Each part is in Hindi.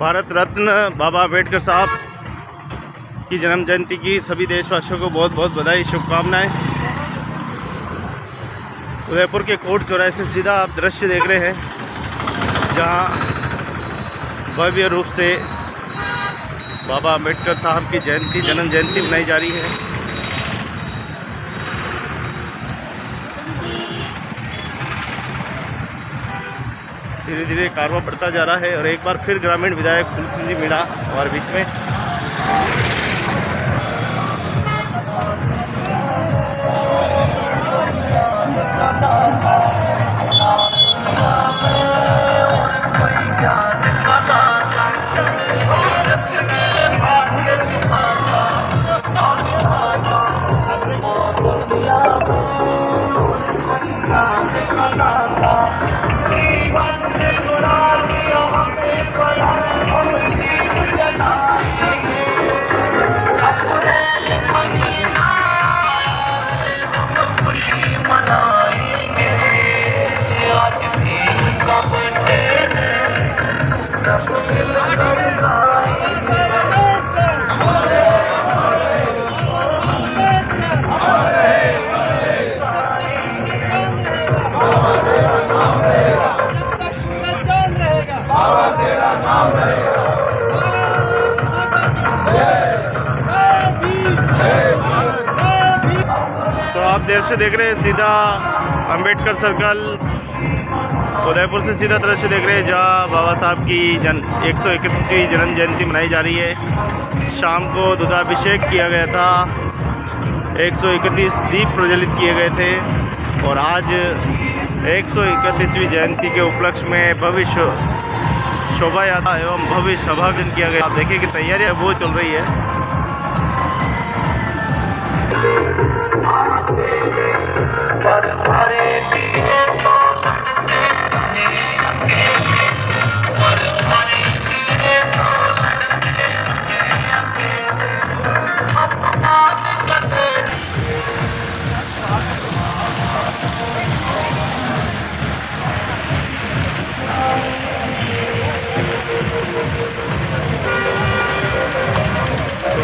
भारत रत्न बाबा अम्बेडकर साहब की जन्म जयंती की सभी देशवासियों को बहुत बहुत बधाई, शुभकामनाएं। उदयपुर के कोर्ट चौराहे से सीधा आप दृश्य देख रहे हैं, जहां भव्य रूप से बाबा अम्बेडकर साहब की जन्म जयंती मनाई जा रही है। धीरे धीरे कारवां बढ़ता जा रहा है और एक बार फिर ग्रामीण विधायक तुलसी जी मीणा हमारे बीच में। तो आप दृश्य देख रहे हैं सीधा अंबेडकर सर्कल, उदयपुर से सीधा दृश्य देख रहे हैं, जहाँ बाबा साहब की 131वीं जन्म जयंती मनाई जा रही है। शाम को दुधाभिषेक किया गया था, 131 दीप प्रज्वलित किए गए थे और आज 131वीं जयंती के उपलक्ष्य में भव्य शोभा यात्रा एवं भव्य सभागान किया गया। आप देखिए कि तैयारियां वो चल रही है।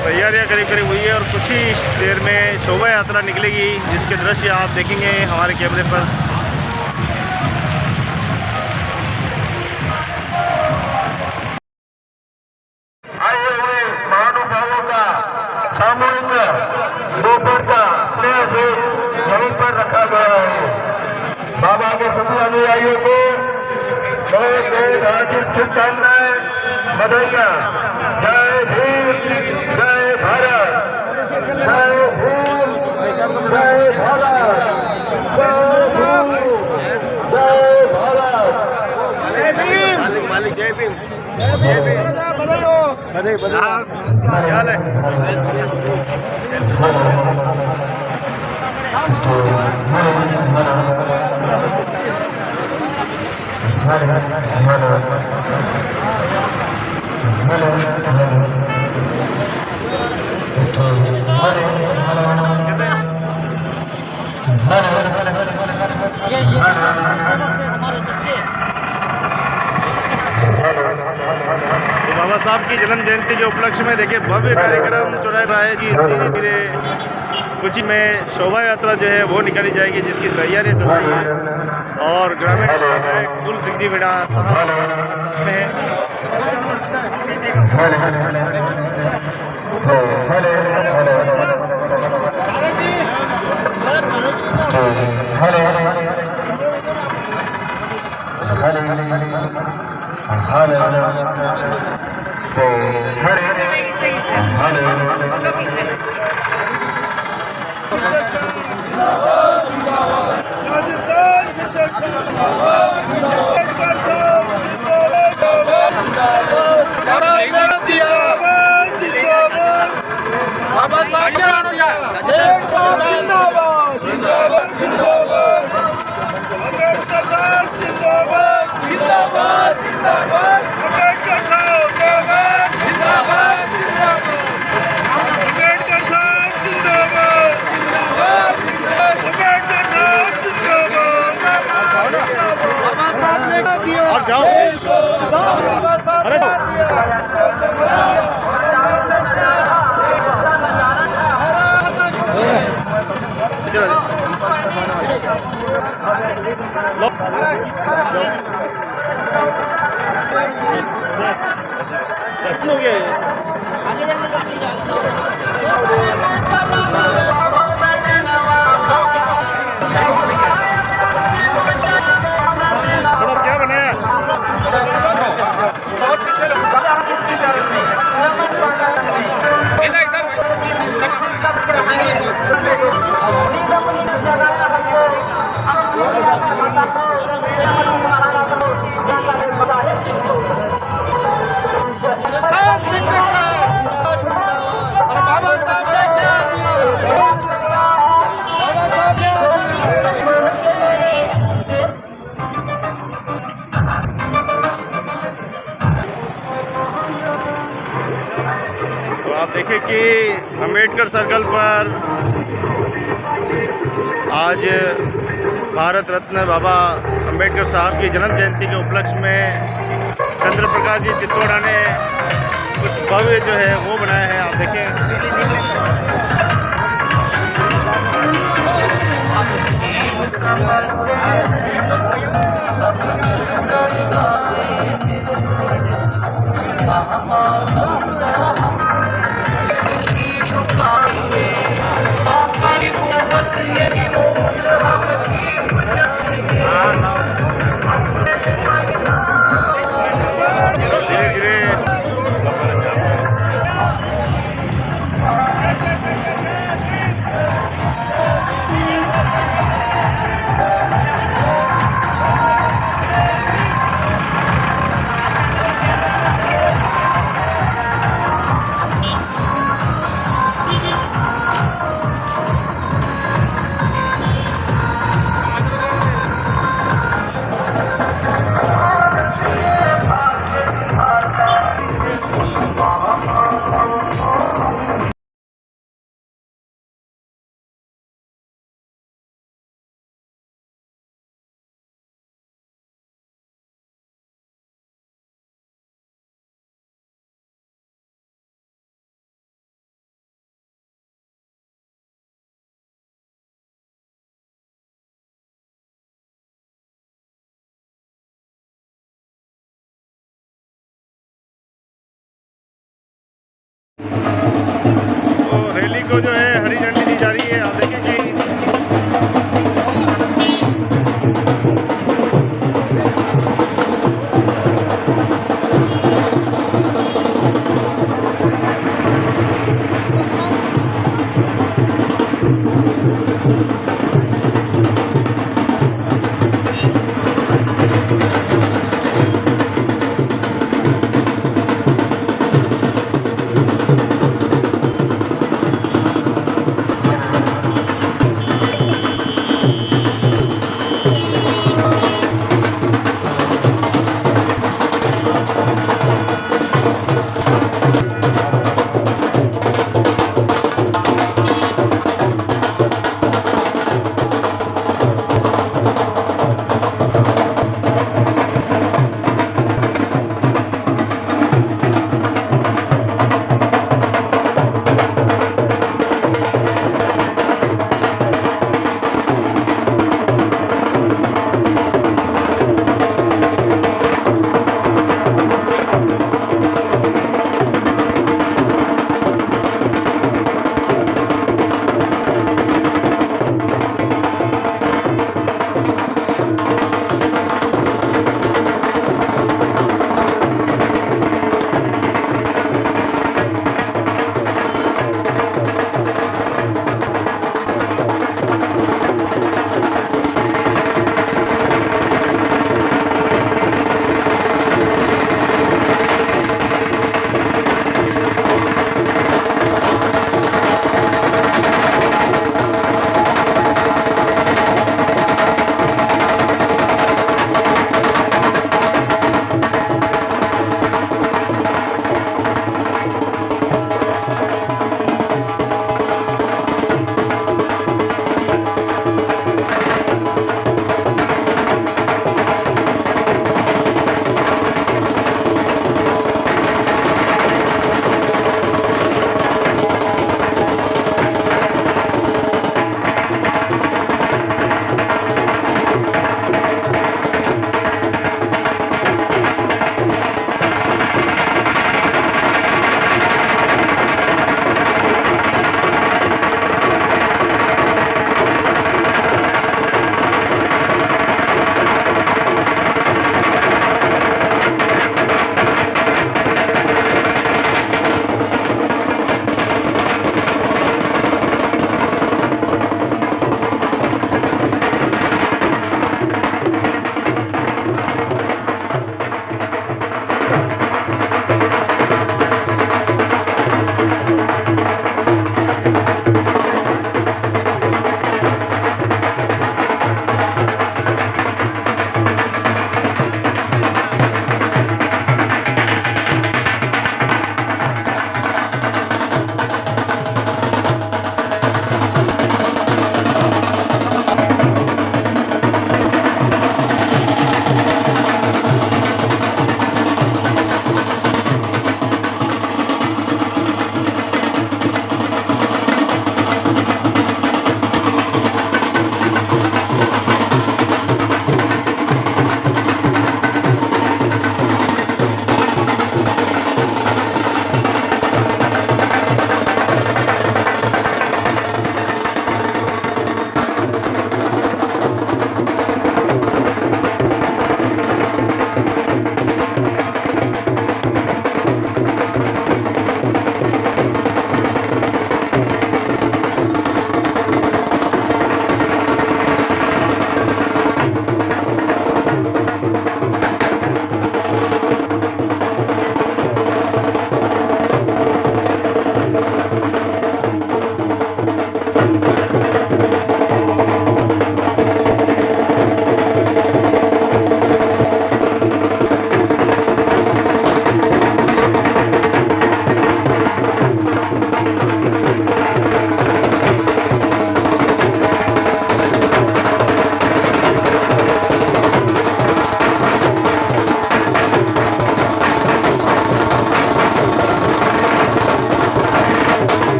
तैयारियां करीब करीब हुई है और कुछ ही देर में शोभा यात्रा निकलेगी, जिसके दृश्य आप देखेंगे हमारे कैमरे पर। आए हुए महानुभावों का सामूहिक दोपहर का स्नेह भेंट यहीं पर रखा गया है। बाबा के सभी अनुयायियों को बहुत बहुत हार्दिक शुभकामनाएं, बधाइयाँ। जय भीम, जय भारत, जय भीम, जय भारत, जय भीम, जय भारत, जय भीम, मालिक जय भीम, जय भीम, बधाई बधाई। क्या हाल है? बाबा साहब की जन्म जयंती के उपलक्ष्य में देखिए भव्य कार्यक्रम चौराहे रहा जी। धीरे धीरे कुछ में शोभा यात्रा जो है वो निकाली जाएगी, जिसकी तैयारियां चल रही है और ग्रामीण विधायक तुलसी जी मीणा साहब हैं। बाबा साहब जिंदाबाद, जिंदाबाद, जिंदाबाद, अम्बेडकर साहब जिंदाबाद, जिंदाबाद, जिंदाबाद, अम्बेडकर साहब जिंदाबाद, जिंदाबाद, अम्बेडकर साहब जिंदाबाद, जिंदाबाद, अम्बेडकर साहब जिंदाबाद। बाबा साहब ने दिया, आप जाओ। बाबा साहब आप देखें कि अंबेडकर सर्कल पर आज भारत रत्न बाबा अंबेडकर साहब की जन्म जयंती के उपलक्ष्य में चंद्र प्रकाश जी चित्तौड़ा ने कुछ भव्य जो है वो बनाया है। आप देखें धीरे धीरे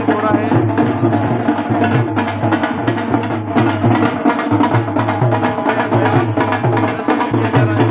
प्रतीत हो रहा है। प्रदर्शन भी किया जा रहा है।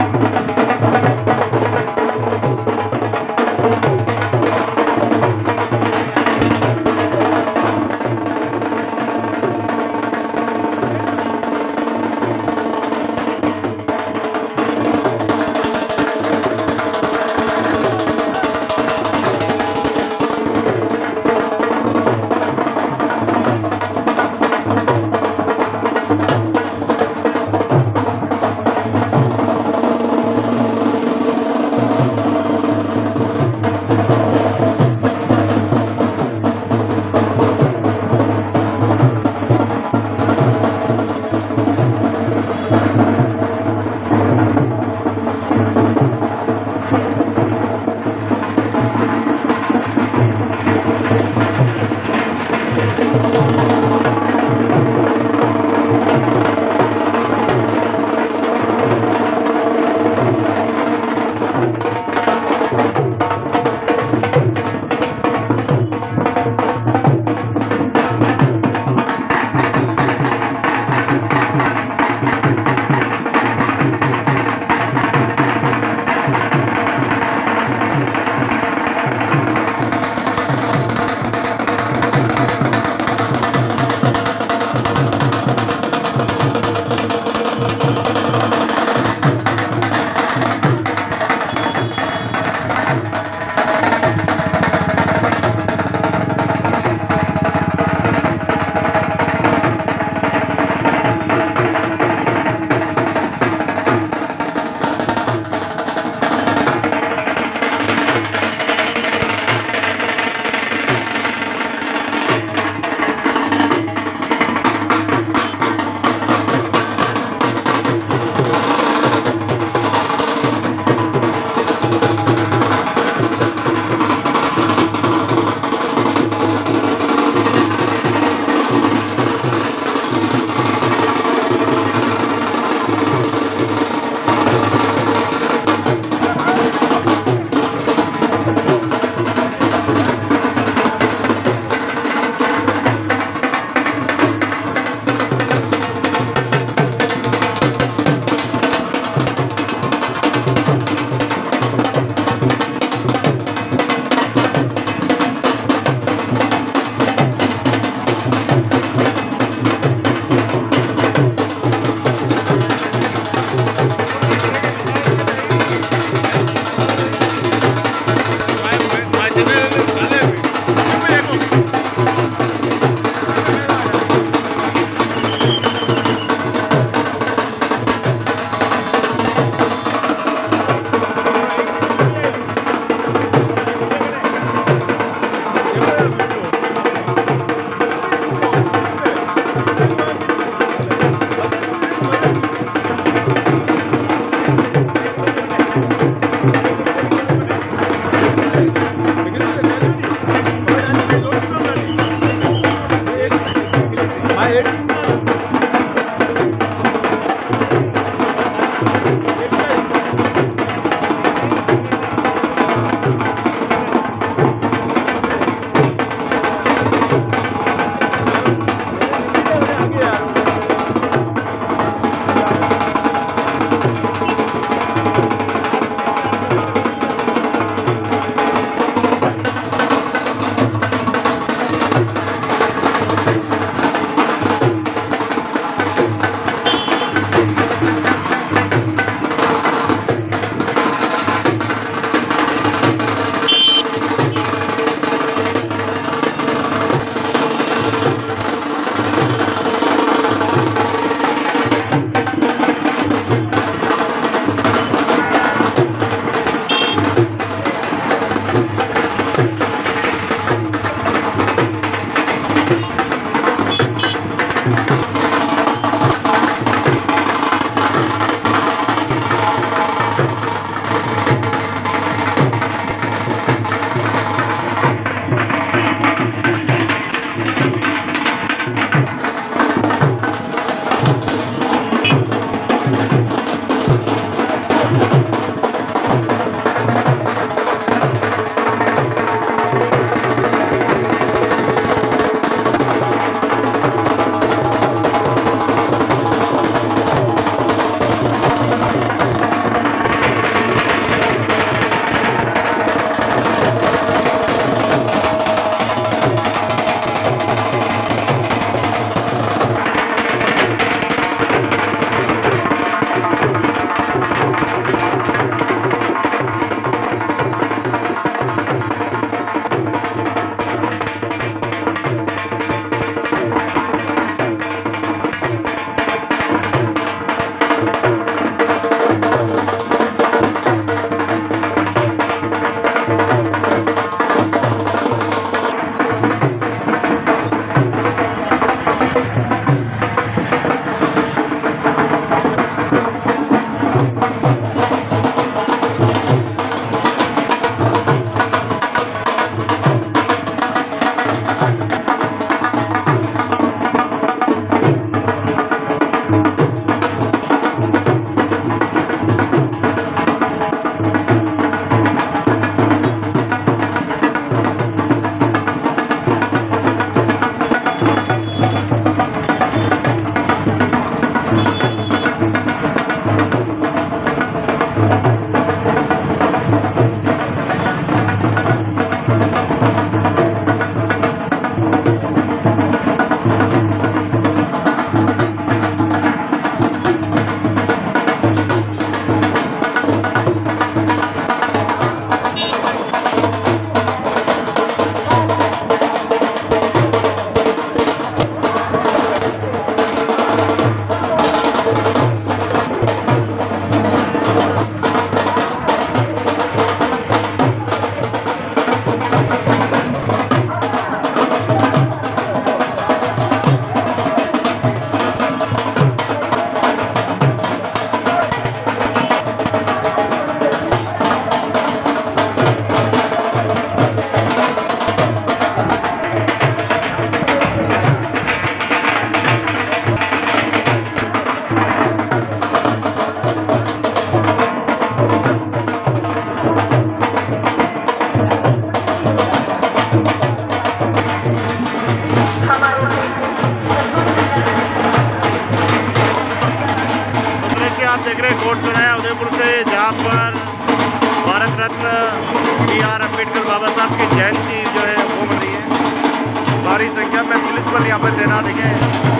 कांस्टेबल यहाँ पे तैनात देखें।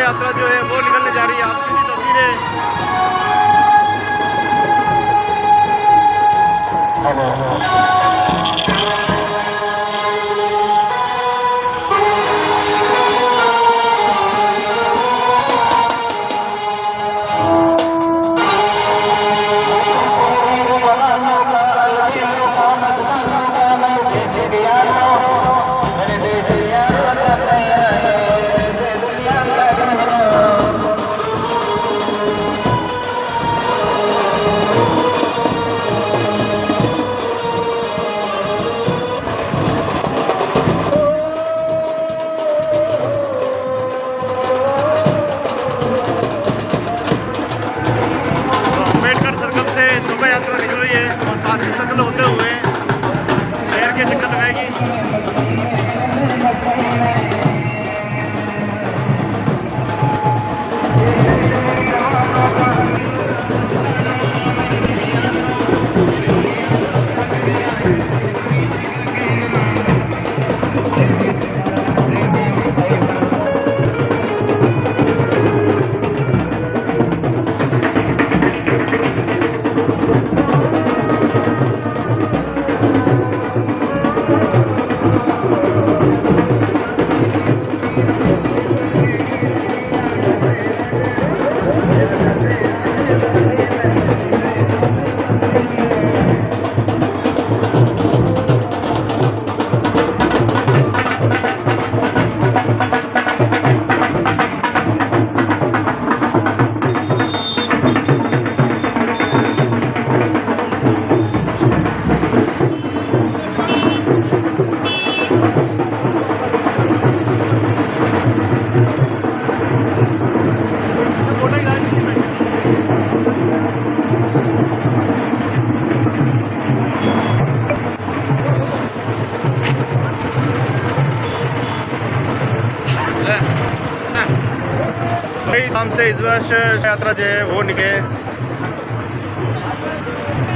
यात्रा जो है वो निकलने जा रही है। आप सीधी तस्वीरें शोभा यात्रा निकल रही है और साथ ही सर्कल होते हुए शहर के चक्कर लगाएगी। कई नाम से इस वर्ष यात्रा जो है वो निकले।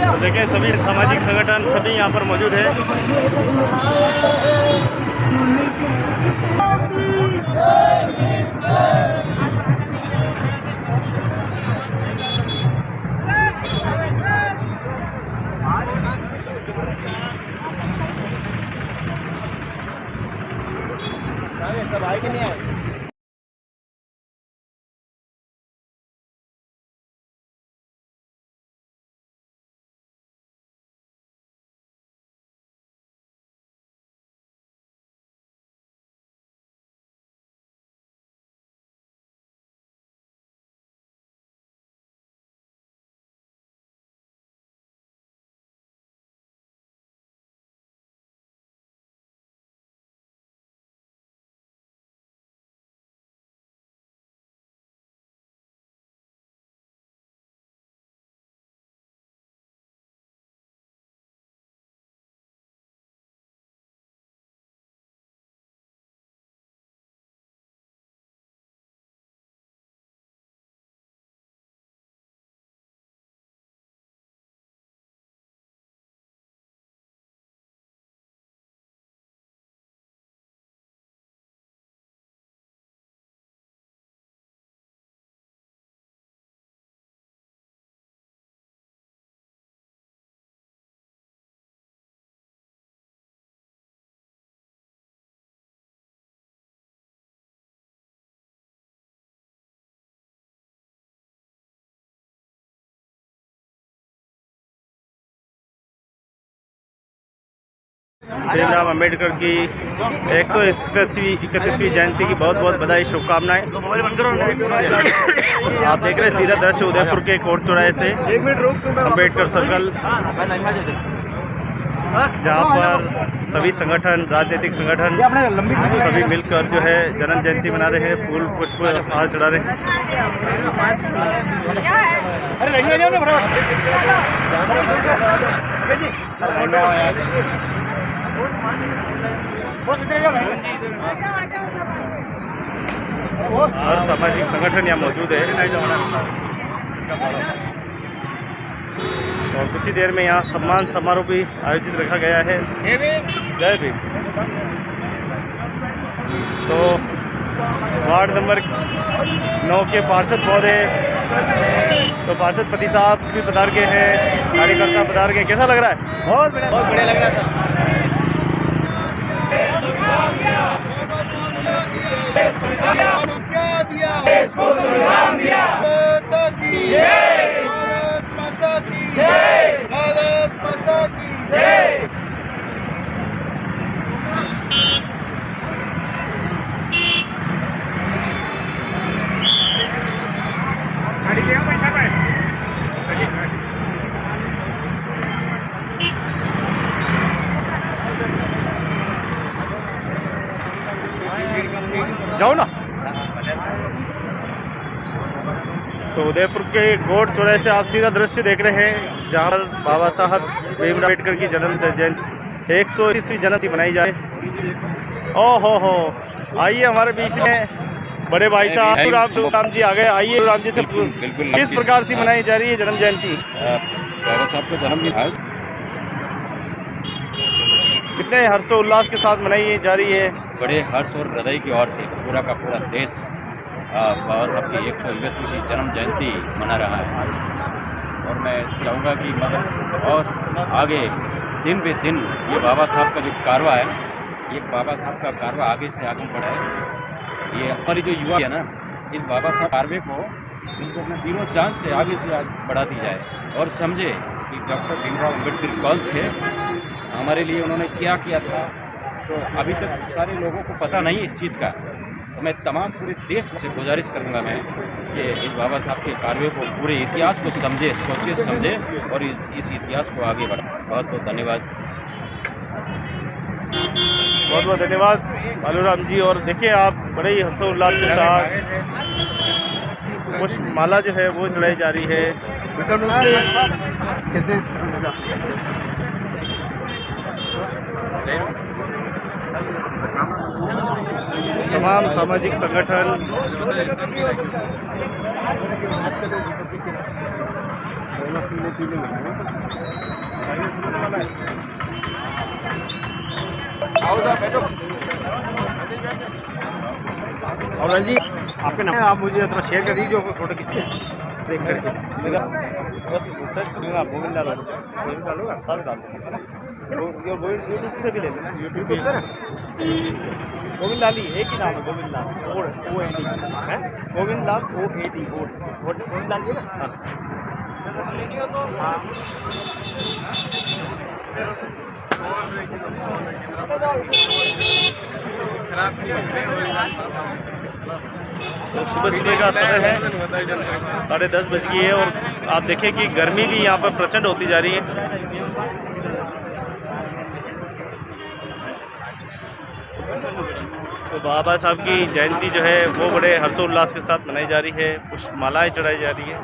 तो देखें सभी सामाजिक संगठन सभी यहाँ पर मौजूद है। सब आए कि नहीं आए? भीमराव अंबेडकर की 131वीं जयंती की बहुत बहुत बधाई शुभकामनाएं। आप देख रहे हैं सीधा दृश्य उदयपुर के कोर्ट चौराहे से अंबेडकर सर्कल, जहां पर सभी संगठन, राजनीतिक संगठन सभी मिलकर जो है जन्म जयंती मना रहे हैं, फूल पुष्प हार चढ़ा रहे हैं। हर सामाजिक संगठन यहाँ मौजूद है और कुछ ही देर में यहाँ सम्मान समारोह भी आयोजित रखा गया है। जय भीम। तो वार्ड नंबर 9 के पार्षद महोदय, तो पार्षद पति साहब भी पधार के हैं, कार्यकर्ता पधार के। कैसा लग रहा है? बहुत बढ़िया लग रहा था। जाओ ना। तो उदयपुर के गोड चौराहे से आप सीधा दृश्य देख रहे हैं, जहाँ पर बाबा साहब भीमराव अम्बेडकर की जन्म जयंती 131वीं जयंती मनाई जाए। ओहो हो, आइए हमारे बीच में बड़े भाई साहब राम जी आ गए। आइए राम जी से किस प्रकार से मनाई जा रही है जन्म जयंती? बाबा साहब का जन्मदिन आज कितने हर्षोल्लास के साथ मनाई जा रही है? बड़े हर्ष और हृदय की ओर से पूरा का पूरा देश बाबा साहब की 131वीं जन्म जयंती मना रहा है। और मैं चाहूँगा कि मगर और आगे दिन बे दिन ये बाबा साहब का जो कारवा है, ये बाबा साहब का कारवा आगे से आगे बढ़ाए। ये हमारी जो युवा है ना, इस बाबा साहब कारवे को इनको अपने दिलो जान से आगे बढ़ाती जाए और समझे कि डॉक्टर भीमराव अम्बेडकर कौन थे, हमारे लिए उन्होंने क्या किया था। तो अभी तक सारे लोगों को पता नहीं इस चीज़ का। तो मैं तमाम पूरे देश से गुजारिश करूँगा मैं कि इस बाबा साहब के कारवे को, पूरे इतिहास को समझे, सोचे समझे और इस इतिहास को आगे बढ़ाए। बहुत बहुत धन्यवाद। बहुत बहुत धन्यवाद बालूराम जी। और देखिए आप बड़े ही हर्षोल्लास के साथ पुष्प माला जो है वो चढ़ाई जा रही है। कैसे तमाम सामाजिक संगठन और जी आपके नाम आप मुझे थोड़ा शेयर कर दीजिए, फोटो खींचिए देख करके। बस गोविंद डालो, गोविंद डालूंगा सारे डाल यूट्यूब से भी ले लेना, यूट्यूब से ना गोविंद लाली एक ही नाम है, गोविंद लाल OAD है, गोविंद लाल OAD गोविंद लाल ना। हाँ तो सुबह सुबह का समय है, 10:30 बज गई है और आप देखें कि गर्मी भी यहाँ पर प्रचंड होती जा रही है। तो बाबा साहब की जयंती जो है वो बड़े हर्षोल्लास के साथ मनाई जा रही है, पुष्प मालाएँ चढ़ाई जा रही है।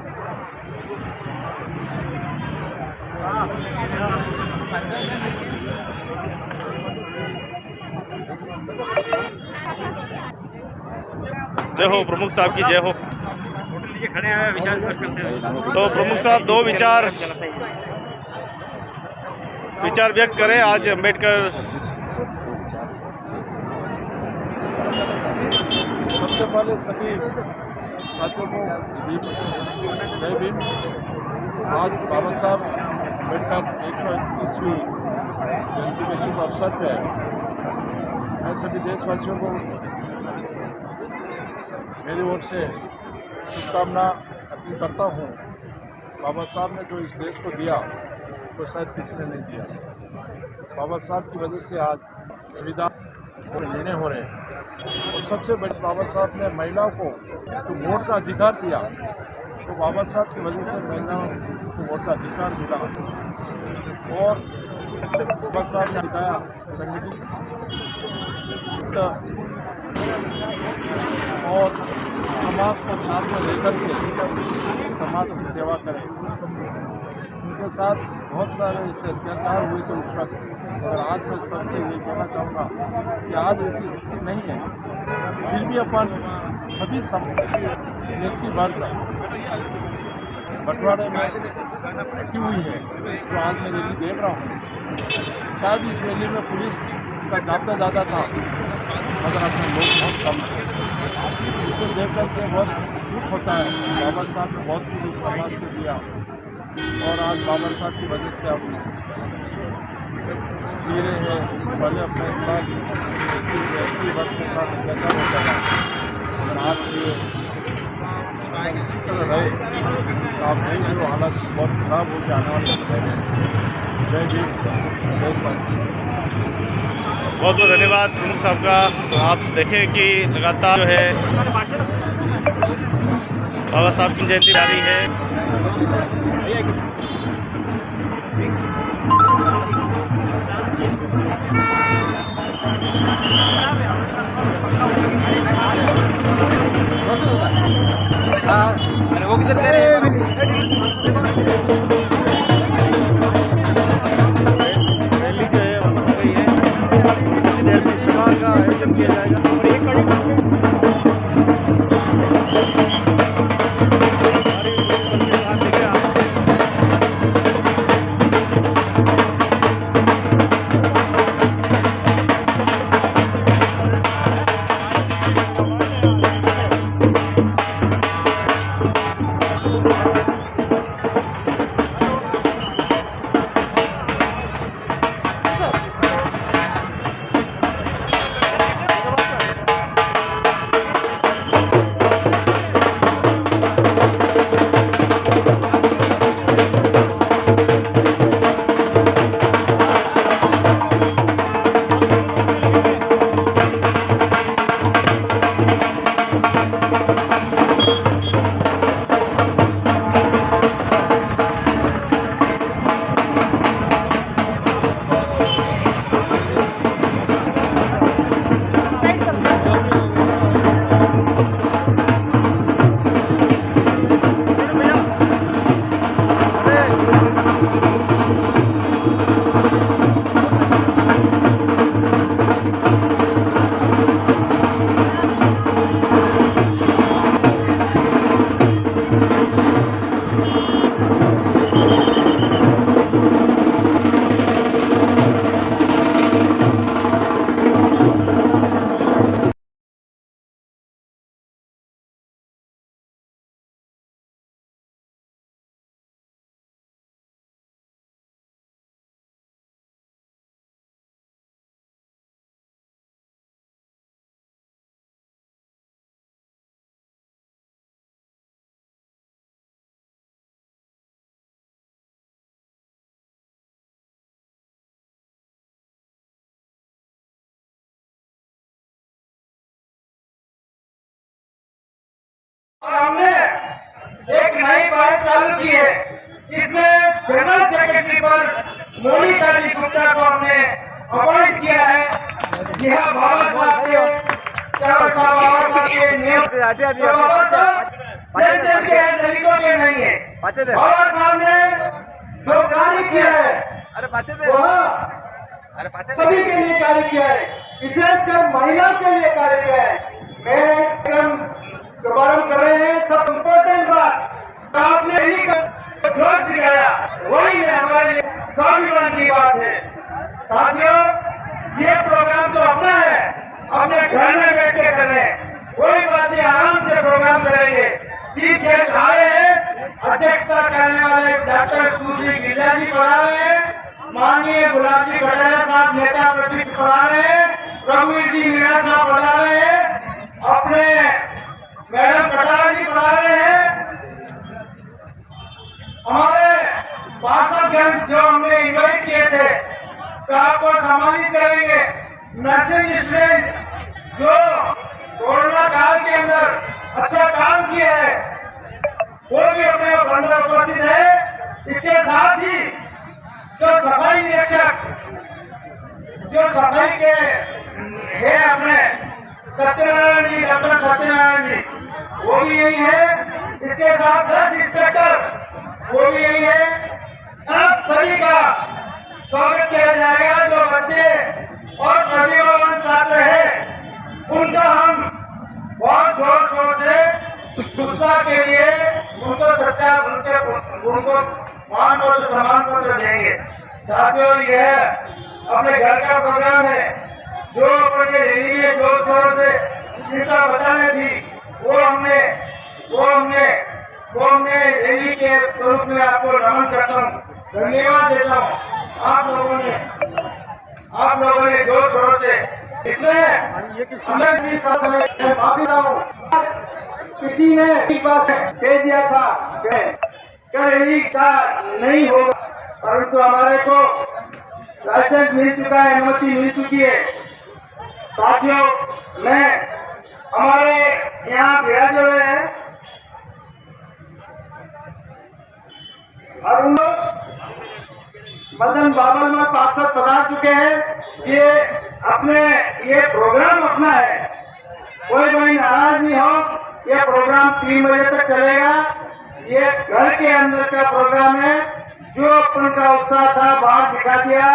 जय हो प्रमुख साहब की जय हो। तो प्रमुख साहब दो विचार व्यक्त करें आज अम्बेडकर। सबसे पहले सभी साथियों को जय भीम। आज बाबा साहब अम्बेडकर 131वीं जयंती के शुभ अवसर पर मैं सभी देशवासियों को मेरी ओर से शुभकामना अर्पित करता हूँ। बाबा साहब ने जो इस देश को दिया तो शायद किसी ने नहीं दिया। बाबा साहब की वजह से आज संविधान निर्णय हो रहे हैं और सबसे बड़ी बाबा साहब ने महिलाओं को तो वोट का अधिकार दिया, तो बाबा साहब की वजह से महिलाओं को वोट का अधिकार मिला। और बाबा साहब ने दिखाया संगठित और समाज को साथ में लेकर के समाज की सेवा करें। उनके साथ बहुत सारे ऐसे अत्याचार हुए थे उस वक्त, और आज मैं सबसे ये कहना चाहूँगा कि आज ऐसी स्थिति नहीं है। फिर भी अपन सभी देशी वर्ग बंटवारे में बैठी हुई है। तो आज मैं रैली देख रहा हूँ, शायद इस रैली में पुलिस का जाब्ता ज़्यादा था मगर अपने लोग बहुत कम थे। इसे देख करके बहुत दुख होता है। बाबा साहब ने बहुत कुछ इस समाज को दिया और आज बाबा साहब की वजह से हम जी रहे हैं। पहले अपने साथ 80 वर्ष के साथ अत्याचार होता था, और आज ये इसी तरह रहे तो आप नहीं जो हालात बहुत खराब हो जाने वाले समय में। जय भीम, जय भारत। बहुत बहुत धन्यवाद प्रमुख साहब का। तो आप देखें कि लगातार जो है बाबा साहब की जयंती जारी है। वो किधर कह रहे हैं? रैली जो है हो गई है, कुछ देर में सभा का आयोजन किया जाएगा। और एक कड़ी हमने एक नई पहल चालू की है। इसमें जनरल सेक्रेटरी पर मोनिका जी गुप्ता को हमने अपॉइंट किया है। यह बाबा साहब के नियम बाबा साहब के दलितों के नहीं है। बाबा साहब ने जो कार्य किया है वह सभी के लिए कार्य किया है, विशेषकर महिलाओं के लिए कार्य किया है। मैं शुभारंभ कर रहे हैं। सब इम्पोर्टेंट बात आपने जोश दिखाया, वही में हमारे लिए स्वाभिमान की बात है। साथियों, ये प्रोग्राम तो अपना है, अपने घर में बैठ के कर रहे हैं, कोई बात नहीं, आराम से प्रोग्राम करेंगे। चीफ गेस्ट आए हैं, अध्यक्षता करने वाले डॉक्टर सुश्री गिरिजा जी पढ़ा रहे हैं, माननीय गुलाब जी कटारिया साहब नेता प्रतिपक्ष पढ़ा रहे हैं, रघुवीर जी मीणा साहब पढ़ा रहे हैं, अपने मैडम कटारा जी पढ़ा रहे हैं। हमारे पार्षदगण जो हमने इन्वाइट किए थे तो आपको सम्मानित करेंगे। नर्सिंग स्टूडेंट जो कोरोना काल के अंदर अच्छा काम किया है वो भी अपने अंदर उपस्थित है। इसके साथ ही जो सफाई निरीक्षक जो सफाई के है अपने सत्यनारायण जी, डॉक्टर सत्यनारायण जी, वो भी यही है। इसके साथ 10 इंस्पेक्टर वो भी यही है। अब सभी का स्वागत किया जाएगा। जो बच्चे और प्रतिभावान छात्र है उनका हम बहुत जोर शोर से उत्साह के लिए उनको सच्चा उनको मान पत्र सम्मान पत्र देंगे। साथियों, यह अपने घर का प्रोग्राम है। जो अपने रैली में जोर शोर से अस्मिता बचाने थी वो हमने रैली के स्वरूप में आपको नमन करता हूँ, धन्यवाद देता हूँ। आप लोगों ने जोर शोर से इसमें हमें भी समय माफी हूँ। किसी ने पास कह दिया था कि रैली का नहीं होगा, परंतु हमारे को लाइसेंस मिल चुका है, अनुमति मिल चुकी है। साथियों, मैं हमारे यहाँ विराजे हुए हैं और उन मदन बाबल में पार्षद पधार चुके हैं। ये प्रोग्राम अपना है, कोई नाराज नहीं हो। ये प्रोग्राम 3 बजे तक चलेगा। ये घर के अंदर का प्रोग्राम है। जो अपन का उत्साह था बाहर दिखा दिया।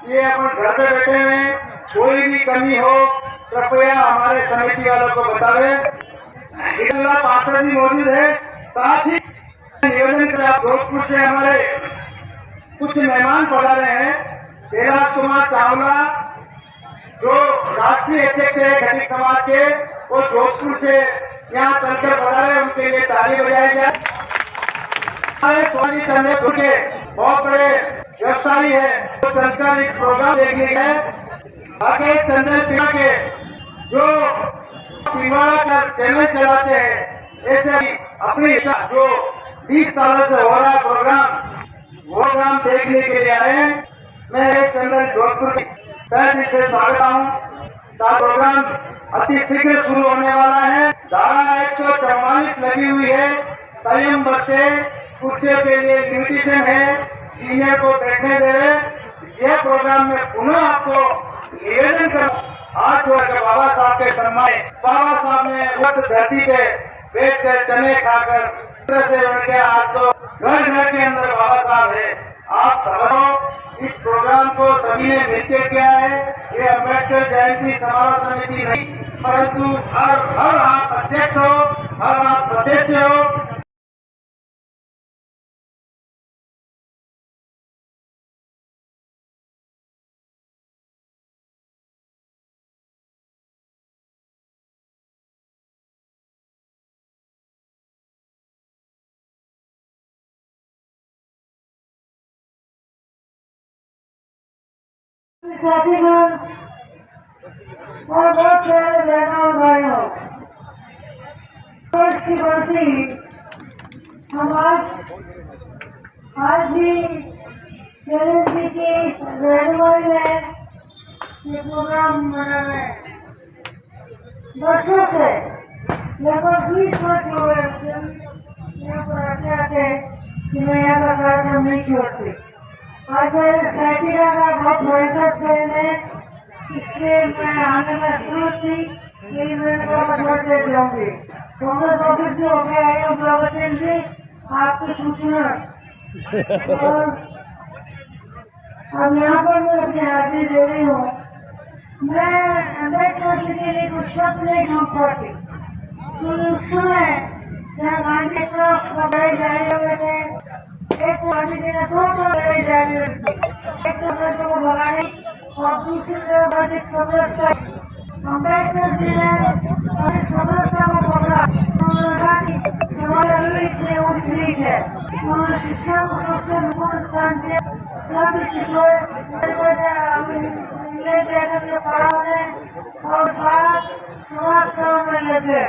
ये अपन घर पे बैठे हैं, कोई भी कमी हो कृपया हमारे समिति वालों को बतावे। पार्षद भी मौजूद है। साथ ही निवेदन करा, जोधपुर से हमारे कुछ मेहमान पधारे हैं। कैलाश कुमार चावला जो राष्ट्रीय अध्यक्ष है खटीक समाज के, वो जोधपुर से यहाँ चलकर पधारे, उनके लिए ताली बजाई जाए। स्वामी चंद्रपुर के बहुत बड़े व्यवसायी है, वो चलकर इस प्रोग्राम देखने गए। आगे चंदन पीड़ा के जो पिवाड़ा का चैनल चलाते हैं, ऐसे अपनी जो 20 सालों से हो रहा प्रोग्राम देखने के लिए आए। मैं चंदन जोधपुर की तहे दिल से स्वागत हूँ। प्रोग्राम अति शीघ्र शुरू होने वाला है। धारा 144 लगी हुई है। संयम बरते, कुर्सियों के लिए लिमिटेशन है, सीनियर को बैठने देवे। यह प्रोग्राम में पुनः आपको निवेदन कर हाथ जोड़कर बाबा साहब के सम्मान, बाबा साहब ने उस धरती पे बैठ कर चने खाकर से उनके आज तो घर के अंदर बाबा साहब है। आप सबको इस प्रोग्राम को सभी ने मिलकर किया है। ये अम्बेडकर जयंती समारोह समिति नहीं, परंतु हर आप अध्यक्ष हो, हर आप सदस्य हो। साथीगण और बहुत प्यारे बहनों और भाइयों, वर्ष की बरसी हम आज भी जयंती की रहनुमाई में ये प्रोग्राम मना रहे हैं। वर्षों से लगभग 20 वर्ष हो गए यहाँ पर आते आते कि मैं यहाँ का कार्यक्रम नहीं छोड़ती। आज सैटिका का बहुत भयंकर ट्रेन है, इसलिए मैं आने में शुरू थी, मेरी मेरे को छोड़ दे जाऊंगी। कांग्रेस ऑफिस में होकर आई हूँ प्रवचन जी, आपकी सूचना। और अब यहाँ पर मैं अपनी हाजिरी दे रही हूँ। मैं अम्बेडकर जी के लिए कुछ शब्द नहीं ढूंढ पाती। तो उस समय जहाँ गांधी को बड़े जारी हुए थे, एक गांधी जी ने 2 लड़ाई जारी हुई थी। एक तो को भगाने और दूसरी तरफ अधिक समझता। अम्बेडकर जी ने समझता को पकड़ा। उन्होंने कहा कि हमारे अभी इतने ऊंच नीच है। उन्होंने शिक्षा को सबसे महत्वपूर्ण स्थान दिया। सभी शिक्षकों इंग्लैंड जाकर के पढ़ा उन्हें और भारत समाज काम में लगे।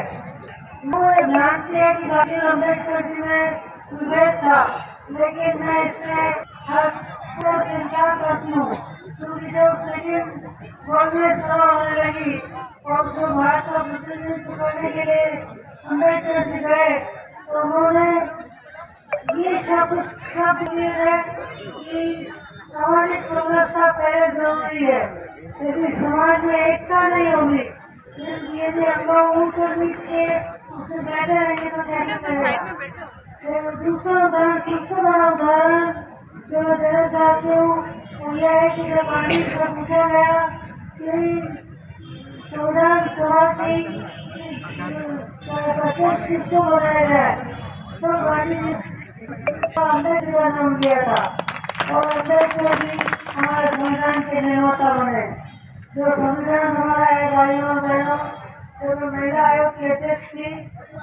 वो जानते हैं कि डॉक्टर अम्बेडकर जी में विवेक था, लेकिन मैं इसमें हर से इंकार करती हूँ, क्योंकि जब सेकेंड वर्ल्ड में सभा होने लगी और जो भारत का प्रतिनिधित्व करने के लिए अम्बेडकर जी गए, तो उन्होंने ये शब्द दिए है कि सामाजिक समरसता पहले जरूरी है, लेकिन समाज में एकता नहीं होगी। यदि हम लोग ऊंच और नीच के उससे बैठे रहेंगे तो कैसे चलेगा। दूसरा उदाहरण, सबसे बड़ा उदाहरण जो मैं देना चाहती हूँ वो यह है कि जब गांधी से पूछा गया कि संविधान सभा की 25 किसको बनाया जाए, तो गांधी जी अम्बेडकर का नाम दिया था और अम्बेडकर जी हमारे संविधान के निर्माता बने। जो संविधान हमारा है भाइयों बहनों, जब महिला आयोग के अध्यक्ष थी,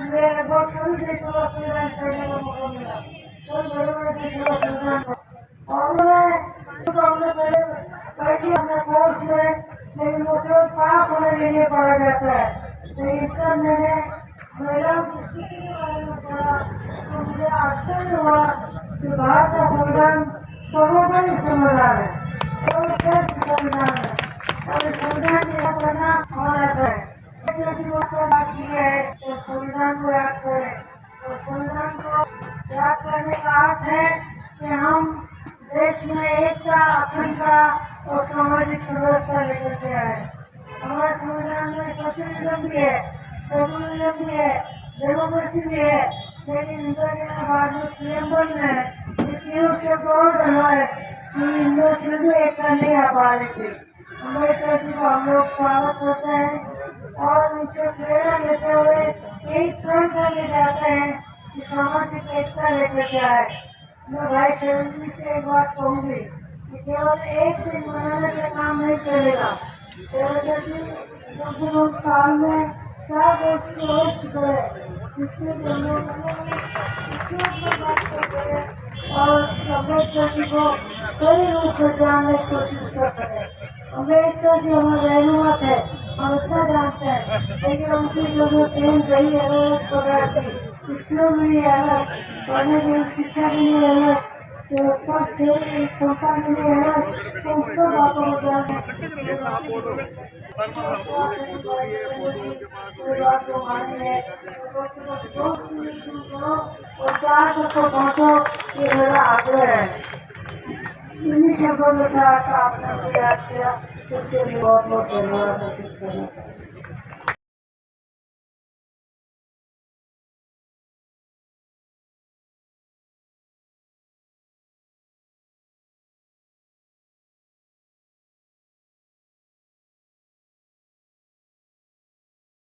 मुझे लगभग सभी देशों का संविधान करने का मौका मिला, सभी बड़े-बड़े देशों का संविधान। और हमने पहले बैठी अपने कोर्स में, लेकिन वो केवल पास होने के लिए पढ़ा जाता है। लेकिन जब मैंने महिलाओं की स्थिति के बारे में पढ़ा तो मुझे आश्चर्य हुआ कि भारत का संविधान सर्वोपरि संविधान है, सर्वश्रेष्ठ संविधान है, और इस संविधान को पढ़ना हमारा है। बात की है तो संविधान को याद करें, तो संविधान को याद करने का अर्थ है कि हम देश में एकता, अखंडता और सामाजिक सुव्यवस्था लेकर के आए। हमारे संविधान में सोशलिज्म भी है, सेकुलरिज्म भी है, डेमोक्रेसी भी है, लेकिन इंडिया के बाद में प्रियम्बल में इसलिए उसके बहुत डरा है कि इंडिया फिर भी एकता नहीं आ पा रही थी। अम्बेडकर जी को हम लोग स्वागत करते हैं और उनसे प्रेरणा लेते हुए यही प्रण करके जाते हैं कि सामाजिक एकता लेकर के आए। मैं भाई शरण जी से एक बात कहूँगी कि केवल एक दिन मनाने से काम नहीं चलेगा। साल में 4 गोष्ठी हो चुके हैं, जिससे हम लोग बात करते हैं और अम्बेडकर जी को सही रूप से जानने की कोशिश कर सकें। अम्बेडकर जी हमारे रहनुमा थे, हम इतना जानते हैं, लेकिन उनकी जो ट्रेन गई अलग प्रकार की, इसलिए भी अलग, पढ़ने की शिक्षा के लिए अलग, संस्था के लिए अलग, तो उसको बातों को जानते और 4 को पहुँचो, ये मेरा आग्रह है। इन्हीं शब्दों के साथ आपने याद किया, इसके लिए बहुत बहुत धन्यवाद।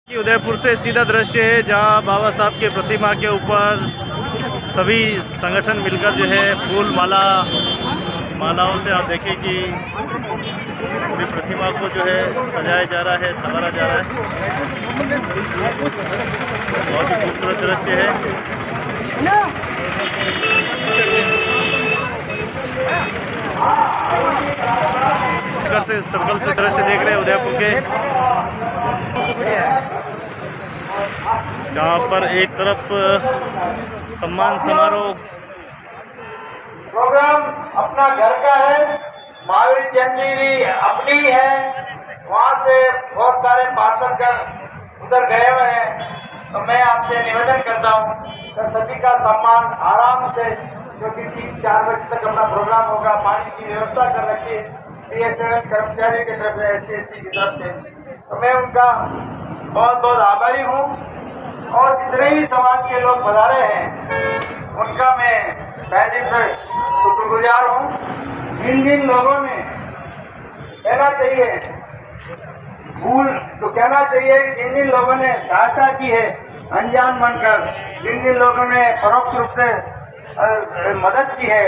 उदयपुर से सीधा दृश्य है जहां बाबा साहब के प्रतिमा के ऊपर सभी संगठन मिलकर जो है फूल मालाओं से आप देखें कि पूरी प्रतिमा को जो है सजाया जा रहा है, संवारा जा रहा है। बहुत ही खूबसूरत दृश्य है। सर्कल से दृश्य देख रहे हैं उदयपुर के, जहाँ पर एक तरफ सम्मान समारोह प्रोग्राम अपना घर का है, महावीर जयंती भी अपनी है, वहाँ से बहुत सारे पार्षद उधर गए हुए हैं। तो मैं आपसे निवेदन करता हूँ कि सभी का सम्मान आराम से, क्योंकि 3-4 बजे तक अपना प्रोग्राम होगा, पानी की व्यवस्था कर रखिए BSNL कर्मचारी की तरफ से, SC की तरफ से। तो मैं उनका बहुत बहुत आभारी हूँ और जितने भी समाज के लोग पधारे हैं उनका मैं पहले से शुक्रगुजार हूँ। जिन लोगों ने कहना चाहिए भूल तो कहना चाहिए कि जिन लोगों ने सहायता की है अनजान बनकर, जिन लोगों ने परोक्ष रूप से मदद की है,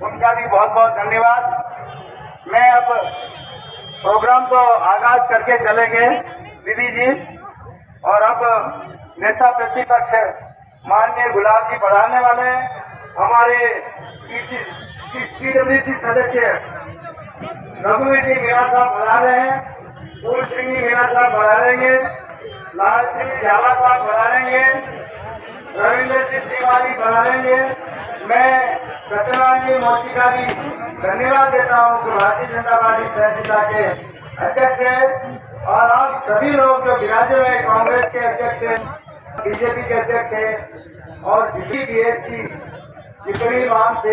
उनका भी बहुत बहुत धन्यवाद। मैं अब प्रोग्राम को आगाज करके चलेंगे दीदी जी, और अब नेता प्रतिपक्ष माननीय गुलाब जी बढ़ाने वाले हैं। हमारे CWC सदस्य रघुवीर जी मीणा साहब बढ़ा रहे हैं, फूल सिंह जी मीणा साहब बढ़ा रहेंगे, लाल सिंह झाला साहब बढ़ा रहेंगे, रविंद्र सिंह तिवारी बढ़ा रहेंगे। मैं सत्यनारायण जी मोची का भी धन्यवाद देता हूँ कि भारतीय जनता पार्टी सहजिता के अध्यक्ष है, और आप सभी लोग जो विराजे हुए कांग्रेस के अध्यक्ष हैं, BJP के अध्यक्ष हैं, और BSP जितने वाम से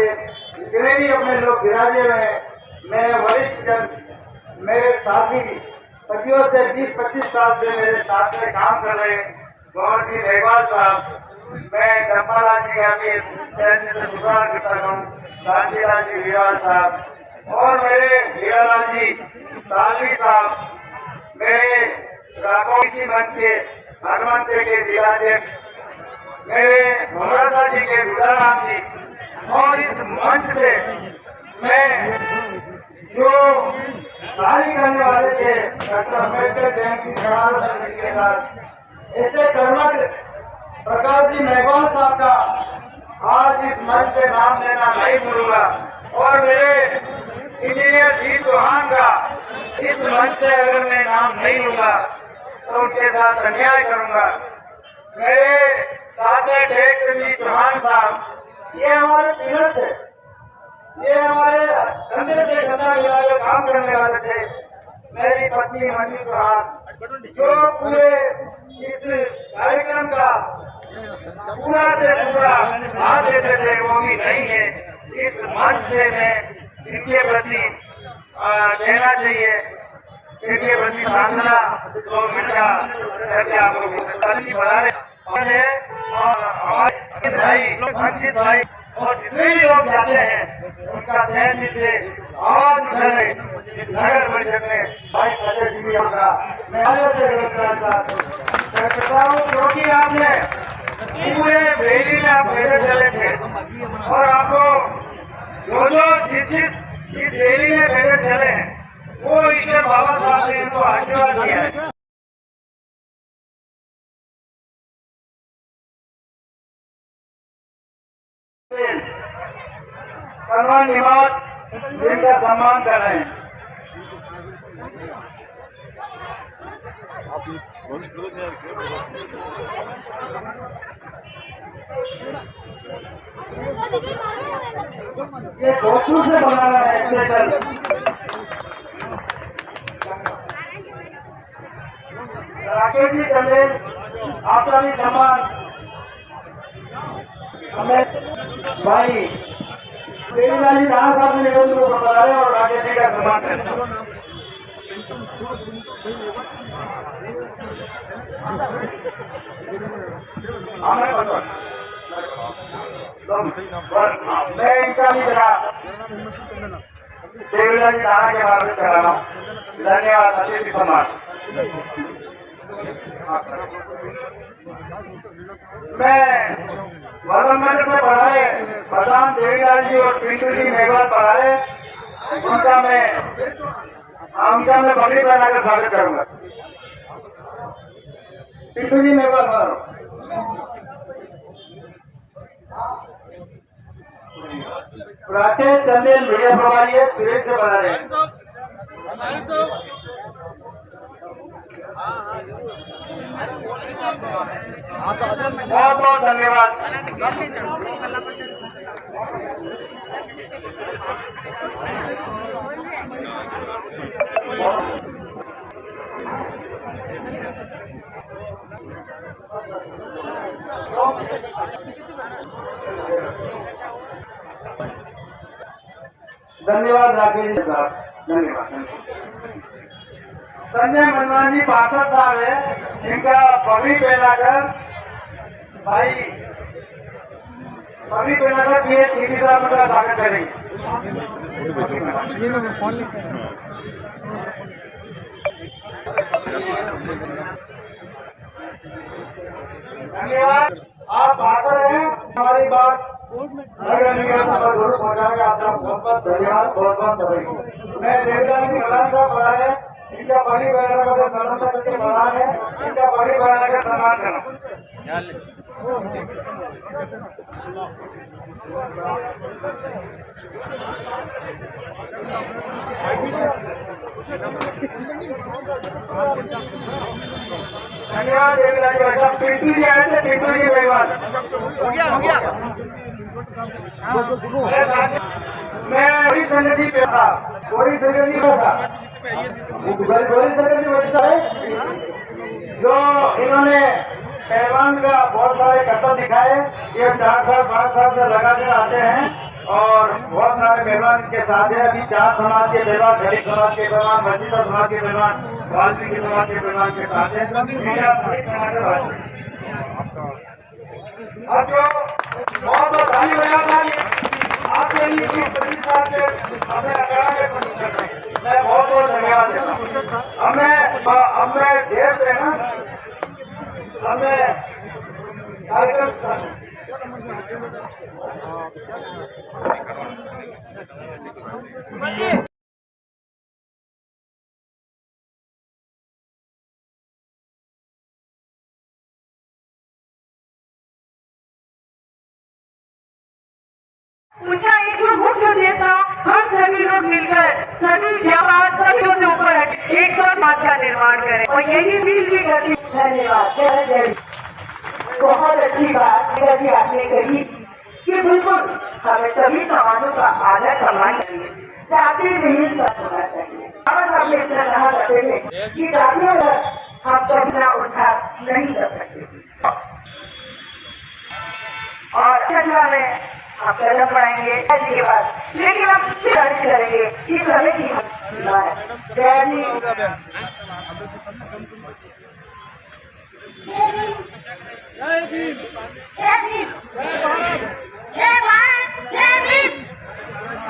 जितने भी अपने लोग विराजे हुए हैं, मेरे वरिष्ठ जन, मेरे साथी सदियों से 20-25 साल से मेरे साथ में काम कर रहे गौर जी मेघवाल साहब, मैं चंपालाल जी का भी से शुक्राना करता हूँ, शांतिलाल जी वीराल साहब, और मेरे हीरालाल जी सालवी साहब, मेरे राकोसी मंच के हनुमान से के जिलाध्यक्ष, मेरे मोहरा जी के गुलाराम जी, और इस मंच से मैं जो जारी करने वाले थे डॉक्टर अम्बेडकर जयंती समारोह समिति के साथ। इससे कर्मठ प्रकाश जी मेघवाल साहब का आज इस मंच से नाम लेना नहीं भूलूंगा, और मेरे इंजीनियर जी चौहान का इस मंच से अगर मैं नाम नहीं लूंगा तो उनके साथ अन्याय करूंगा। मेरे साथ में टेक जी चौहान साहब, ये हमारे पिलर थे, ये हमारे कंधे से कंधा मिलाकर काम करने वाले थे। मेरी पत्नी मनी चौहान जो पूरे इस कार्यक्रम का पूरा से पूरा साथ देते थे, वो भी नहीं है। इस मंच से मैं इनके प्रति कहना चाहिए, इनके प्रति साधना 2 मिनट का करके आप लोग बढ़ा रहे हैं। और हमारे भाई अंकित भाई और जितने भी लोग जाते हैं उनका तहे से आवाज उठाए नगर परिषद में भाई फतेह जी का मैं आगे से करता हूँ, क्योंकि आपने पूरे रैली में आप पैदल चले थे और आपको जो जिस इस रैली में पैदल चले वो ईश्वर बाबा साहब ने इनको आशीर्वाद दिया है। सम्मान निवास जिनका सम्मान कर रहे हैं। ये दोस्तों से बना रहा है स्पेशल। राकेश जी चले, आपका भी सम्मान हमें भाई देवीलाल जी राणा साहब ने निबंध को बता रहे और राकेश जी का सम्मान करते हैं। मैं इनका भी जरा देवीलाल जी राणा के बारे में कह रहा हूँ। धन्यवाद। अतिथि सम्मान मैं वरमंडल से पढ़ाए प्रधान देवीलाल जी और पिंटू जी मेघवाल पढ़ाए, उनका मैं बकरी बनाकर स्वागत करूंगा। पिंटू जी मेघवाल राकेश चंदेल मीडिया प्रभारी है, सुरेश से बना रहे हैं। बहुत बहुत धन्यवाद। धन्यवाद राकेश जी साहब, धन्यवाद। संजय मनवान जी पार्षद साहब है, इनका पगड़ी पहनाकर भाई पगड़ी पहनाकर पीए टीवी साहब का स्वागत करेंगे। धन्यवाद। आप पार्षद हैं, हमारी बात नगर निगम तक जरूर पहुँचाएंगे। आपका बहुत बहुत धन्यवाद, बहुत बहुत सभी। मैं देवदास जी कलाम साहब पढ़ा है, इनका बड़ी बहना का सम्मान करके बढ़ा है, इनका बड़ी बहना का सम्मान करना। धन्यवाद देवीलाल। पिंटू जी आए थे, पिंटू जी धन्यवाद। हो गया। मैं गोरी संगत जी पैसा गोरी संगत जी बचता है, जो इन्होंने पहलवान का बहुत सारे करतब दिखाए। ये 4 साल 5 साल से लगातार आते हैं और बहुत सारे पहलवान के साथ है। अभी 4 समाज के पहलवान, दलित समाज के पहलवान, वंचित समाज के पहलवान, वाल्मीकि समाज के पहलवान के साथ है। अब जो बहुत बहुत धन्यवाद आपके लिए हमें अखाड़ा के मैं बहुत बहुत धन्यवाद देता हूँ। अब मैं देर से ना हमें कार्यक्रम उनका एक मुख्य उद्देश्य हम सभी लोग मिलकर सभी जवाब सभी से ऊपर हट एक सौ समाज का निर्माण करें और यही मिल भी गति। धन्यवाद। जय जय। बहुत अच्छी बात जी आपने कही कि बिल्कुल हमें सभी समाजों का आदर सम्मान चाहिए, जाति नहीं सब होना चाहिए। और हम इस तरह कहा करते थे कि जातियों हम कभी ना उद्धार नहीं कर सकते और चर्चा में आप कदम बढ़ाएंगे जी के बाद, लेकिन आप दर्ज करेंगे इस समय की जय जी। जय भीम, जय भीम, जय भारत, जय भीम,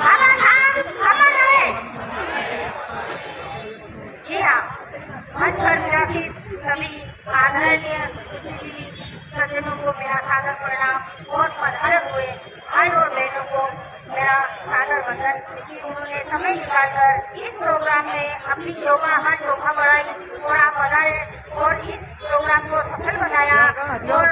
भारत अमर रहे। जी हाँ, मंच पर मेरा सभी आदरणीय सज्जनों को मेरा सादर प्रणाम और पधारे हुए भाई और बहनों को मेरा सादर वंदन कि उन्होंने समय निकालकर इस प्रोग्राम में अपनी शोभा बढ़ाई और आप पधारे और इस प्रोग्राम को सफल बनाया। और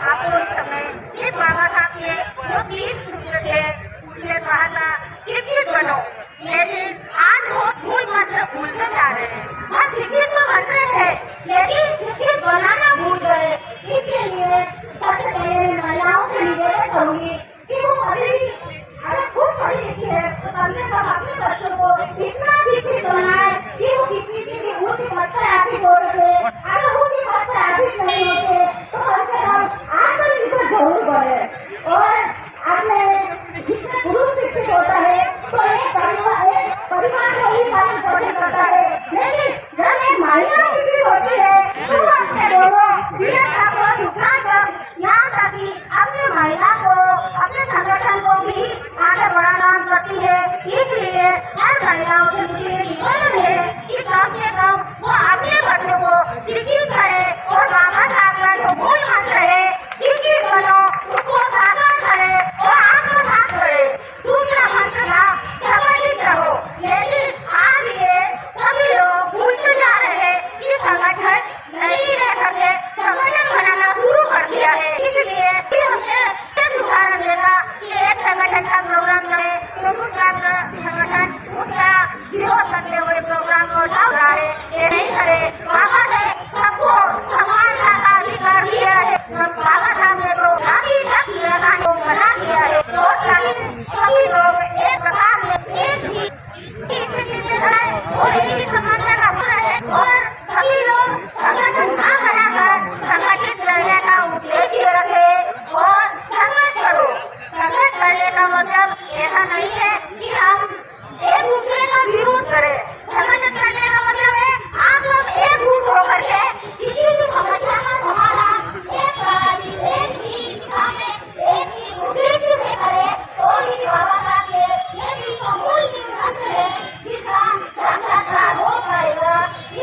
आपको इस समय ये बाबा साहब के जो 30 सूत्र थे उसने कहा था शिक्षित बनो, लेकिन आज वो मूल मंत्र भूलते जा रहे हैं। और शिक्षित तो बन रहे हैं लेकिन शिक्षित बनाना भूल गए। इसके लिए सबसे पहले महिलाओं से निवेदन करूंगी कि वो अगर खूब पढ़ी लिखी है तो कम से कम अपने बच्चों को इतना शिक्षित बनाए कि वो किसी भी ऊंची पद पर हासिल हो सके। अगर ऊंची पद पर हासिल नहीं होते तो कम से कम आंतरिक विकास जरूर बढ़े। और आपने जिससे पुरुष शिक्षित होता है तो एक परिवार को ही पालन पोषण करता है, लेकिन जब एक महिला शिक्षित होती है तो वो अपने दोनों यहाँ तक कि अपने महिला को अपने संगठन को भी आगे बढ़ाना करती है। इसलिए हर महिलाओं से मुझे निवेदन है कि कम से कम वो अपने बच्चों को शिक्षित करे और बाबा साहब का जो मूल मंत्र है शिक्षित बनो उसको साकार करे और आत्मसात करे। दूसरा मंत्र था संगठित रहो, लेकिन आज ये सभी लोग भूलते जा रहे हैं कि संगठन नहीं रह सके, संगठन बनाना शुरू कर दिया है। इसलिए हमने एक उदाहरण देगा कि एक संगठन का प्रोग्राम करे तो दूसरा संगठन उसका विरोध करते हुए प्रोग्राम को उठा रहा है। ये नहीं करे। बाबा ने सबको समानता का अधिकार दिया है। बाबा साहब ने तो जाति तक लगाने को बना दिया है और सभी लोग एक प्रकार में एक ही और एक ही समानता का पूरा है और सभी लोग संगठन ना बनाकर संगठित रहने का उद्देश्य रखे और संगठन करो। संगठन करने का मतलब ऐसा नहीं है कि हम एक दूसरे का विरोध करें। संगठन करने का मतलब है आप लोग एकजुट होकर के किसी भी समस्या का समाधान एक ही दिशा में एक ही उद्देश्य में करें। और ये बाबा साहब के यही तो मूल मंत्र है जिसका साक्षात्कार हो पाएगा।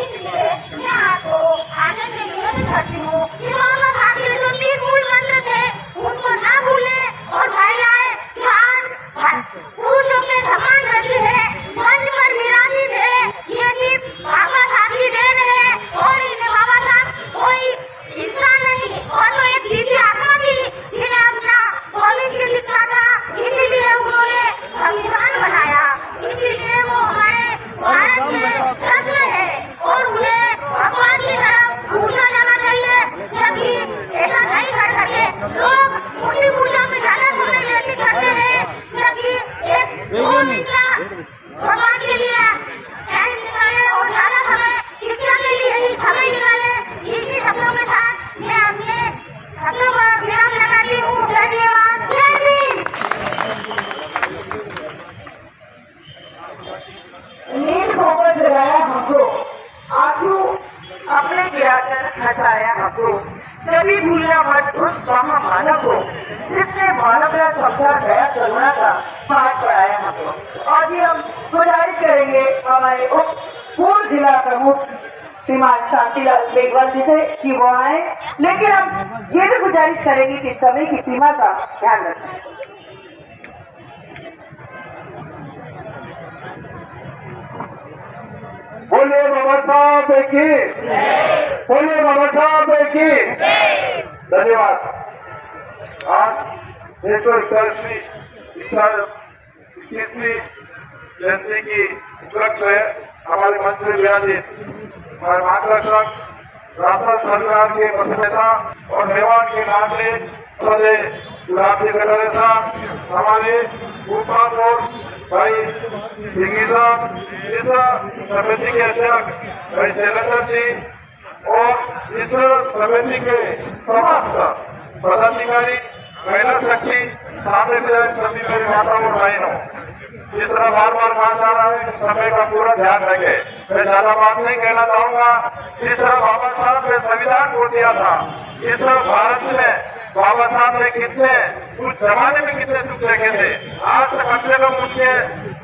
इसलिए मैं आपको आगे से निवेदन करती हूँ कि बाबा साहब के जो 3 मूल मंत्र थे उनको ना भूले और महिलाएं पुरुषों के समान रहती है, मंच पर विराजित है, ये भी बाबा साहब की देन है। और इन्हें बाबा साहब कोई हिस्सा नहीं और वो एक दिव्य आत्मा थी जिन्हें अपना भविष्य लिखा था, इसीलिए उन्होंने संविधान बनाया। इसीलिए वो हमारे भारत के रत्न है और उन्हें भगवान की तरफ पूछा जाना चाहिए। जबकि ऐसा नहीं कर सके लोग मूर्ति पूजा में ज्यादा समय व्यतीत करते हैं, जबकि एक भगवान के लिए टाइम निकाले और ज्यादा समय शिक्षा के लिए ही समय निकाले। इसी शब्दों के साथ मैं अपने शब्दों पर विराम लगाती हूँ। धन्यवाद। जय भीम। नींद होकर जगाया हमको, आंसू अपने गिराकर हटाया हमको, कभी भूलना मत उस महामानव को जिसने मानव का समझा गया करुणा का पाठ पढ़ाया हमको। आज ही हम गुजारिश करेंगे हमारे उप पूर्व जिला प्रमुख श्रीमान शांतिलाल बेगवाल जी से कि वो आए, लेकिन हम ये भी गुजारिश करेंगे कि समय की सीमा का ध्यान रखें। बोलिए बाबा साहब की, बोलिए बाबा साहब की। धन्यवाद। आज इक्कीसवीं जयंती की उपलक्ष्य में हमारे मंच में विराजित हमारे मार्गदर्शक राजस्थान सरकार के प्रतिनिधिता और मेवाड़ के लाडले गुलाब जी कटारे साहब, हमारे भूपालपुर भाई सिंगी साहब, इस समिति के अध्यक्ष भाई शैलेंद्र जी और इस समिति के समस्त पदाधिकारी, महिला शक्ति, सामने सभी मेरी माताओं और बहनों, जिस तरह बार बार कहा जा रहा है समय का पूरा ध्यान रखे। मैं ज्यादा बात नहीं कहना चाहूंगा। जिस तरह बाबा साहब ने संविधान को दिया था, इस तरह भारत में बाबा साहब ने कितने उस जमाने में कितने दुख देखे थे, आज तक कम से कम उनके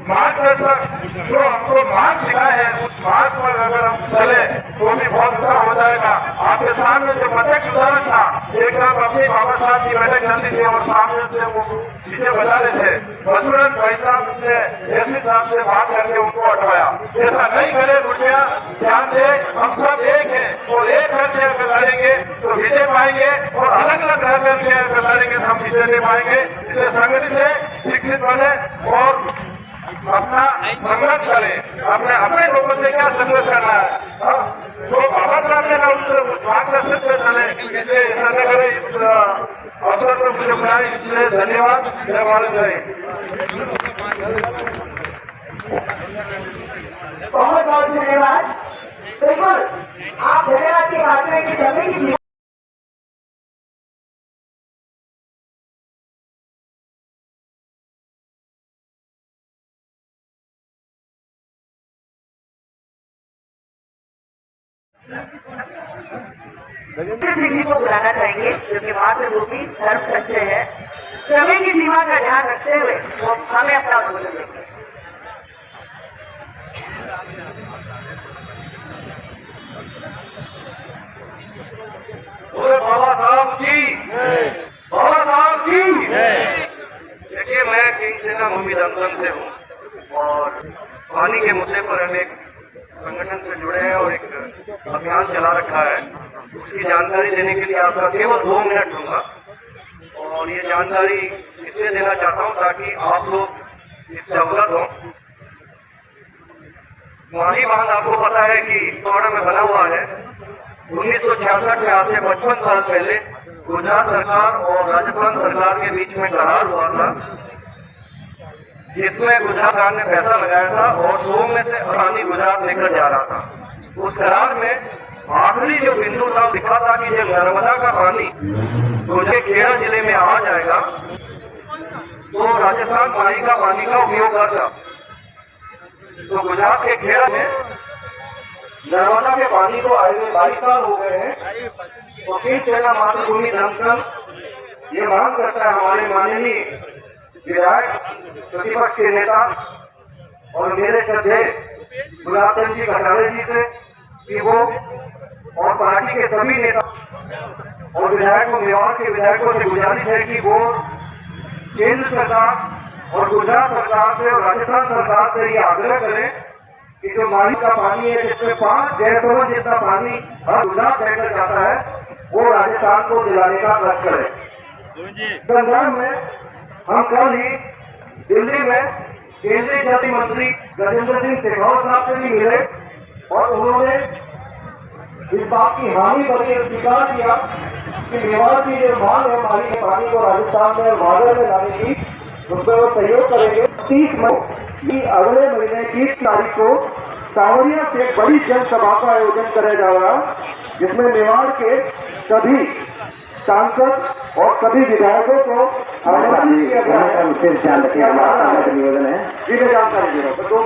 मार्गदर्शक जो हमको मार्ग दिखाए हैं, उस मार्ग पर अगर हम चले तो भी बहुत अच्छा हो जाएगा। आपके सामने जो प्रत्यक्ष उदाहरण था, एक तरफ अपनी बाबा साहब की बैठक चलती थी और सामने से वो पीछे बजा रहे थे, मजबूरन भाई साहब ने एसपी साहब से बात करके उनको हटवाया। ऐसा नहीं करे रुपया, ध्यान दे, हम सब एक है और एक करके अगर लड़ेंगे तो विजय पाएंगे और अलग अलग रह करके अगर लड़ेंगे तो हम विजय नहीं पाएंगे। इसलिए संगठित है, शिक्षित बने और अपना संघर्ष करें। अपने लोगों से क्या संघर्ष करना है, तो बाबा साहब ने उस मार्गदर्शन पे चले। इसलिए ऐसा न करें। इस अवसर पर मुझे बुलाए, इसलिए धन्यवाद। जय भारत, जय। बहुत बहुत धन्यवाद। बिल्कुल आप धन्यवाद की बात करें कि जमीन की दीदी को बुलाना चाहेंगे, जो कि मातृभूमि धर्म संचय है। समय की सीमा का ध्यान रखते हुए वो हमें अपना उद्बोधन देंगे। बाबा साहब की, बाबा साहब की। देखिए, मैं किंग सेना भूमि दमदम से हूँ और पानी के मुद्दे पर हम एक संगठन से जुड़े हैं और एक अभियान चला रखा है। उसकी जानकारी देने के लिए आपका केवल 2 मिनट लूंगा और ये जानकारी इसलिए देना चाहता हूँ ताकि आप लोग इससे अवगत हो। माही बांध आपको पता है कि तोड़ा में बना हुआ है। 1966 में आज से 55 साल पहले गुजरात सरकार और राजस्थान सरकार के बीच में करार हुआ था, जिसमें गुजरात सरकार ने पैसा लगाया था और 100 में से पानी गुजरात लेकर जा रहा था। उस करार में आखिरी जो बिंदु था लिखा था कि जब नर्मदा का पानी गुजरात खेड़ा जिले में आ जाएगा तो राजस्थान पानी का उपयोग करता। तो गुजरात के खेड़ा में नर्मदा के पानी को आए हुए 22 साल हो गए हैं। तो किंग सेना मातृभूमि धर्मसंघ ये मांग करता है हमारे माननीय विधायक, प्रतिपक्ष के नेता और मेरे श्रद्धेय गुलाब जी कटारे जी से कि वो और पार्टी के सभी नेता और विधायकों, मेवाड़ के विधायकों से गुजारिश है कि वो केंद्र सरकार और गुजरात सरकार से और राजस्थान सरकार से ये आग्रह करें कि जो माही का पानी है, जिसमें 5 गैसों जितना पानी हर गुजरात लेकर जाता है, वो राजस्थान को दिलाने का प्रयास करें। संदर्भ में हम कल ही दिल्ली में केंद्रीय जल मंत्री गजेंद्र सिंह शेखावत साहब से भी मिले और उन्होंने इस बात की हामी करके स्वीकार किया कि मेवाड़ की जो मांग है माही के पानी को राजस्थान में वागर में लाने की, उसमें वो सहयोग करेंगे। 30 मई की अगले महीने 30 तारीख को सावरिया से एक बड़ी जनसभा का आयोजन किया जा रहा है, जिसमें मेवाड़ के सभी सांसद और सभी विधायकों को आमंत्रित किया गया है। निवेदन है जी, मैं जानकारी दे रहा हूँ। 2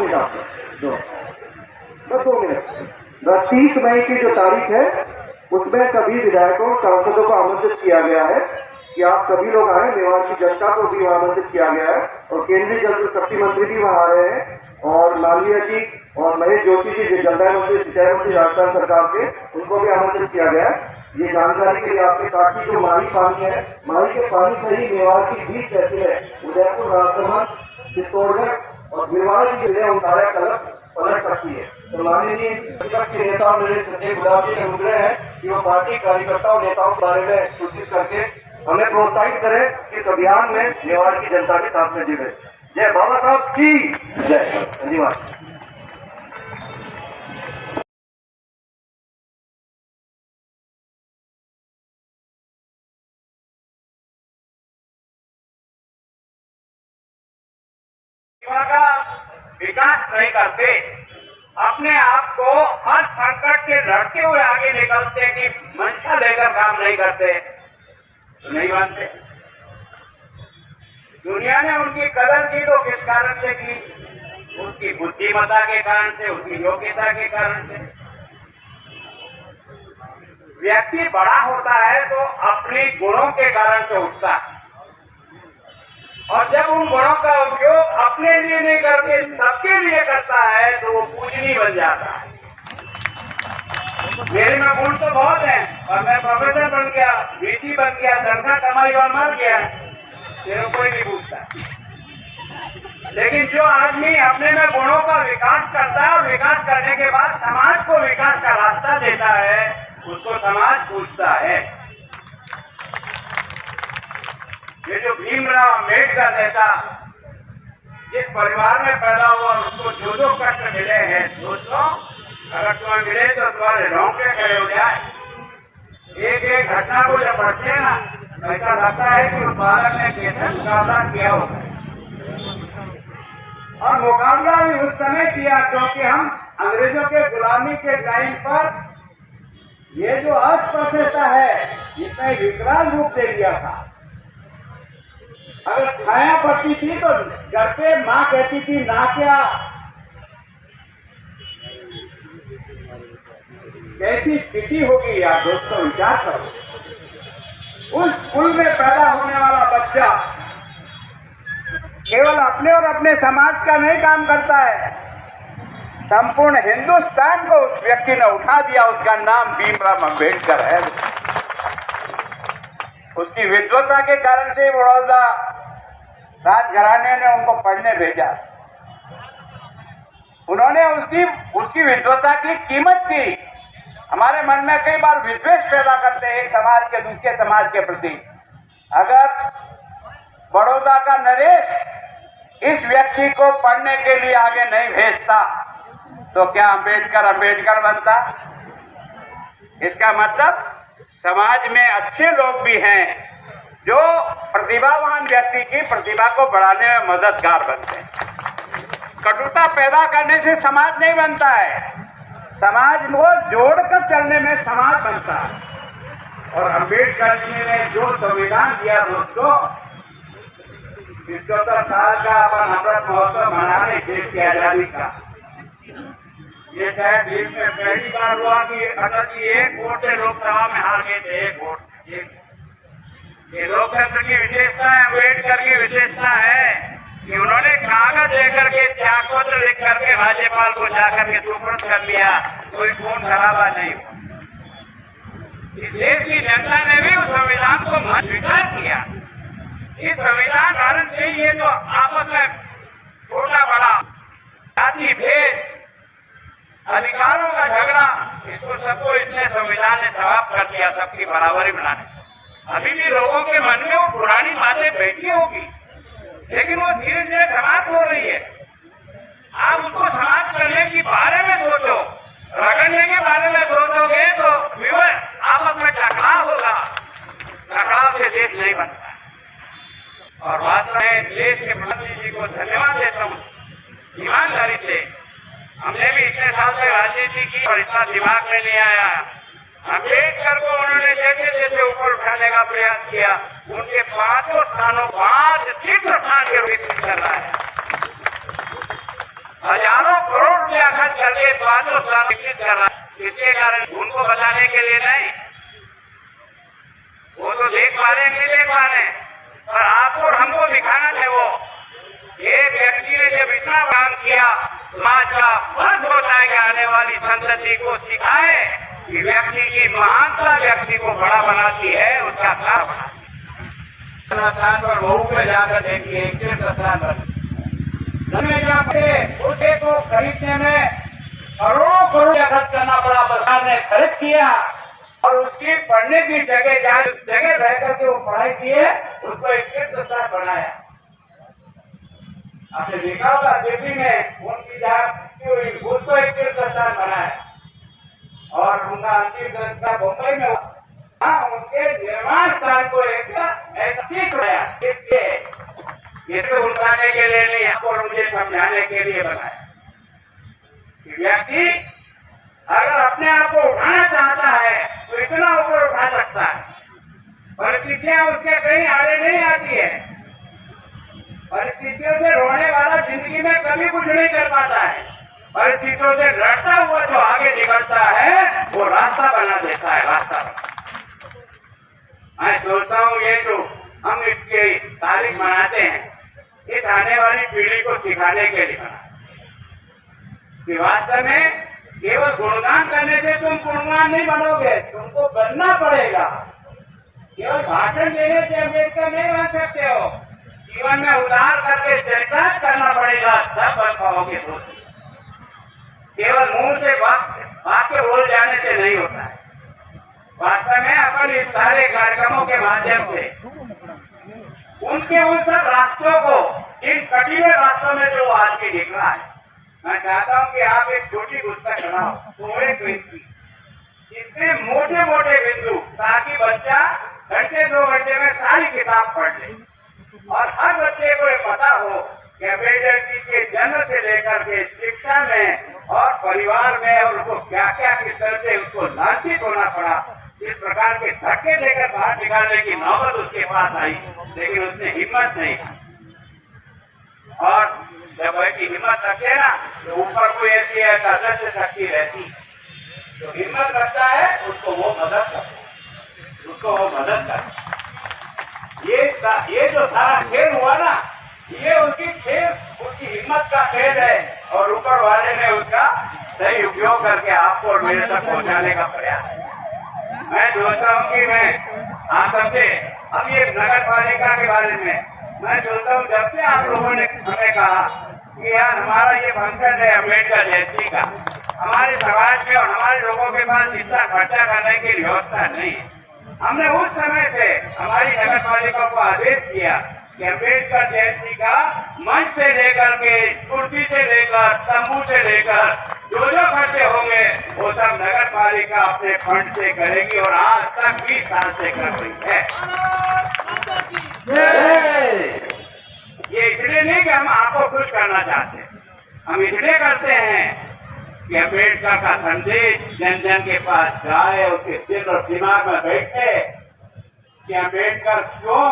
मिनट 30 मई की जो तारीख है उसमें सभी विधायकों सांसदों को आमंत्रित किया गया है कि आप सभी लोग आए। मेवाड़ की जनता को भी आमंत्रित किया गया है और केंद्रीय जल शक्ति मंत्री भी वहाँ आ रहे हैं और लालिया जी और महेश जोशी जी जो जलदाय मंत्री, सिंचाई मंत्री राजस्थान सरकार के, उनको भी आमंत्रित किया गया है। ये जानकारी के लिए आपके साथ ही जो माही पानी है, माही के पानी से ही मेवाड़ की 20 तहसीलें उदयपुर, राजसमंद, चित्तौड़गढ़ और मेवाड़ की जिले उतारा कलप पलट सकती है। तो माननीय विपक्ष के नेता मेरे श्रद्धेय गुलाब जी ने अनुग्रह है कि वो पार्टी कार्यकर्ताओं नेताओं के बारे में सूचित करके हमें प्रोत्साहित करें कि इस अभियान में मेवाड़ की जनता के साथ में जुड़े। जय बाबा साहब की जय। धन्यवाद। का विकास नहीं करते, अपने आप को हर संकट से लड़ते हुए आगे निकलते कि मंशा लेकर काम नहीं करते तो नहीं मानते। दुनिया ने उनकी कदर की तो किस कारण से की? उसकी बुद्धिमत्ता के कारण से, उसकी योग्यता के कारण से। व्यक्ति बड़ा होता है तो अपने गुणों के कारण से उठता है, और जब उन गुणों का उपयोग अपने लिए नहीं करके सबके लिए करता है तो वो पूजनीय बन जाता है। मेरे में गुण तो बहुत है और मैं प्रोफेसर बन गया, वीसी बन गया, धंधा कमाई और मर गया, मेरे कोई नहीं पूछता। लेकिन जो आदमी अपने में गुणों का विकास करता है और विकास करने के बाद समाज को विकास का रास्ता देता है, उसको समाज पूछता है। ये जो भीमराव अम्बेडकर नेता जिस परिवार में पैदा हुआ, उसको जो कष्ट मिले हैं दोस्तों, अगर तुम्हें मिले तो तुम्हारे रोंगटे खड़े हो जाए। एक एक घटना को जब पढ़ते हैं ना, ऐसा लगता है कि उस बालक ने कैसे मुकाबला किया होगा। और मुकाबला भी उस समय किया क्योंकि हम अंग्रेजों के गुलामी के टाइम पर ये जो अस्पृश्यता है इसने विकराल रूप दे दिया था। अगर छाया पड़ती थी तो घर पे माँ कहती थी ना क्या, कैसी स्थिति होगी यार दोस्तों, विचार करो। उस स्कूल में पैदा होने वाला बच्चा केवल अपने और अपने समाज का नहीं काम करता है, संपूर्ण हिंदुस्तान को उस व्यक्ति ने उठा दिया। उसका नाम भीमराव अम्बेडकर है। उसकी विद्वता के कारण से बड़ौदा राजघराने ने उनको पढ़ने भेजा। उन्होंने उसकी विद्वता की कीमत की। हमारे मन में कई बार विद्वेष पैदा करते हैं समाज के दूसरे समाज के प्रति। अगर बड़ौदा का नरेश इस व्यक्ति को पढ़ने के लिए आगे नहीं भेजता तो क्या अम्बेडकर बनता? इसका मतलब समाज में अच्छे लोग भी हैं जो प्रतिभावान व्यक्ति की प्रतिभा को बढ़ाने में मददगार बनते हैं। कटुता पैदा करने से समाज नहीं बनता है, समाज को जोड़कर चलने में समाज बनता है। और अम्बेडकर जी ने जो संविधान दिया दोस्तों, 75 साल का अपन अमृत महोत्सव मना रहे देश की आजादी का, ये शायद देश में पहली बार हुआ कि अटल जी एक वोट से लोकसभा में हार गए थे। एक वोट। ये लोकतंत्र की विशेषता है, अम्बेडकर की विशेषता है कि उन्होंने कागज लेकर के त्यागपत्र लिख करके राज्यपाल को जाकर के सुपुर्द कर लिया, कोई खून खराबा नहीं हुआ। इस देश की जनता ने भी उस संविधान को स्वीकार किया। इस संविधान कारण से ये जो आपस में छोटा बड़ा जाति भेद अधिकारों का झगड़ा, इसको सबको इसने संविधान ने समाप्त कर दिया, सबकी बराबरी बनाने। अभी भी लोगों के मन में वो पुरानी बातें बैठी होगी, लेकिन वो धीरे धीरे समाप्त हो रही है। आप उसको समाप्त करने के बारे में सोचो, रगड़ने के बारे में सोचोगे तो आपस में टकराव होगा। टकराव से देश नहीं बनता। और वास्तव में देश के प्रधानमंत्री जी को धन्यवाद देता हूँ ईमानदारी से। हमने भी इतने साल से राजनीति की और इतना दिमाग में नहीं आया। अम्बेडकर को उन्होंने जैसे जैसे ऊपर उठाने का प्रयास किया, उनके 5 स्थानों 5 तीर्थ स्थान के विकसित कर रहा है। हजारों करोड़ रुपया खर्च करके 5 स्थान विकसित कर रहा है। इसके कारण उनको बताने के लिए नहीं, वो तो देख पा रहे हैं नहीं देख पा रहे हैं, पर आपको और हमको दिखाना है। वो एक व्यक्ति ने जब इतना काम किया, समाज का फर्ज होता है कि आने वाली संतति को सिखाए कि व्यक्ति की महानता व्यक्ति को बड़ा बनाती है, उसका सार बनाती है। स्थान पर बहू पे जाकर देखिए, एक स्थान पर उसे को खरीदने में करोड़ों करोड़ खर्च करना पड़ा। सरकार ने खरीद किया और उसकी पढ़ने की जगह जहाँ जगह रह करके वो पढ़ाई किए उसको एक तीर्थ स्थान बनाया। आपने देखा होगा दिल्ली में उनकी जहाँ हुई उसको एक तीर्थ स्थान बनाया और उनका अंतिम संस्कार मुंबई में उनके निर्माण स्थान को एक ऐतिहासिक बनाया। ये तो उठाने के लिए नहीं और मुझे समझाने के लिए बनाया कि व्यक्ति अगर अपने आप को उठाना चाहता है तो इतना ऊपर उठा सकता है। परिस्थितियां उसके कहीं आड़े नहीं आती है। परिस्थितियों से रोने वाला जिंदगी में कभी कुछ नहीं कर पाता है। परिस्थितियों से लड़ता हुआ जो आगे निकलता है वो रास्ता बना देता है। रास्ता मैं सोचता हूँ ये जो हम इसकी तारीख मनाते हैं इस आने वाली पीढ़ी को सिखाने के लिए बना कि वास्तव में केवल गुणगान करने से तुम गुणगान नहीं बनोगे, तुमको बनना पड़ेगा। केवल भाषण देने से अम्बेडकर नहीं बन सकते हो, जीवन में उतार करके चरितार्थ करना पड़ेगा, तब बन पाओगे। केवल मुंह से वाक्य बोल जाने से नहीं होता है। वास्तव में अपन इस सारे कार्यक्रमों के माध्यम से उनके उन सब रास्तों को, इन कठिन रास्तों में जो आज की निकला है, मैं चाहता हूँ कि आप एक छोटी पुस्तक बनाओ, थोड़े पेज, इसमें मोटे मोटे बिंदु, ताकि बच्चा घंटे 2 घंटे में सारी किताब पढ़ ले और हर बच्चे को ये पता हो कि अम्बेडकर जी के जन्म से लेकर के शिक्षा में और परिवार में और उसको क्या क्या किस तरह से उसको लांछित होना पड़ा, इस प्रकार के धक्के देकर बाहर निकालने की नौबत उसके पास आई, लेकिन उसने हिम्मत नहीं की। और जब ऐसी हिम्मत रखे ना तो ऊपर कोई ऐसी अदृश्य शक्ति रहती, तो हिम्मत रखता है उसको वो मदद करता, उसको वो मदद करता। ये जो सारा खेल हुआ ना, ये उसकी हिम्मत का खेल है और ऊपर वाले ने उसका सही उपयोग करके आपको और मेरे तक पहुंचाने का प्रयास है। मैं सोचता हूँ कि मैं आप सबसे अब ये नगर पालिका के बारे में मैं सोचता हूँ, जब से आप लोगों ने हमें कहा कि यार हमारा ये फंक्शन है अम्बेडकर जयंती का, हमारे समाज में और हमारे लोगों के पास इतना खर्चा करने की व्यवस्था नहीं है, हमने उस समय से हमारी नगर पालिका को आदेश किया कि अम्बेडकर जयंती का मंच से लेकर के, कुर्सी से लेकर, तंबू से लेकर जो खर्चे होंगे वो सब नगर पालिका अपने फंड से करेगी और आज तक 20 साल से कर रही है। ये इसलिए नहीं कि हम आपको खुश करना चाहते, हम इसलिए करते हैं कि अम्बेडकर का संदेश जन जन के पास जाए, उसके दिल और दिमाग में बैठे कि अम्बेडकर क्यों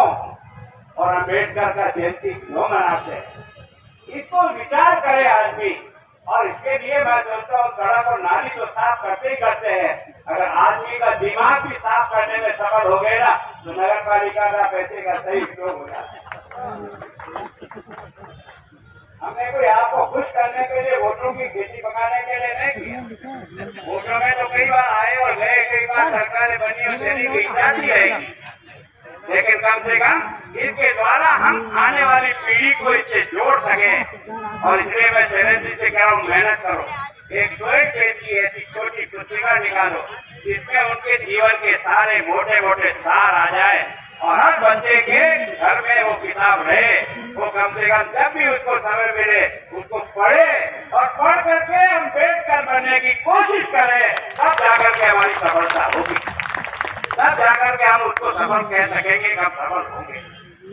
और अम्बेडकर का जयंती क्यों मनाते हैं, इसको विचार करे आदमी। और इसके लिए मैं सोचता हूँ सड़क और नाली तो साफ करते ही करते हैं, अगर आदमी का दिमाग भी साफ करने में सफल हो गए ना तो नगर पालिका का पैसे का सही उपयोग हो जाता है। हमने कोई आपको खुश करने के लिए, वोटों की खेती पकाने के लिए नहीं किया। वोटों में तो कई बार आए और गए, कई बार सरकारें बनी और देने की इजाजत रहेगी, लेकिन कम से कम इसके द्वारा हम आने वाली पीढ़ी को इससे जोड़ सके। और इसलिए मैं शैलेंद्र जी से कह रहा हूँ, मेहनत करो, एक पेज की ऐसी छोटी पुस्तिका निकालो जिसमें उनके जीवन के सारे मोटे मोटे सार आ जाए और हर बच्चे के घर में वो किताब रहे, वो कम से कम जब भी उसको समय मिले उसको पढ़े और पढ़ करके अम्बेडकर बनने की कोशिश करे, तब जाकर के हमारी सफलता होगी, तब जाकर के हम उसको सफल कह सकेंगे कि हम सफल होंगे।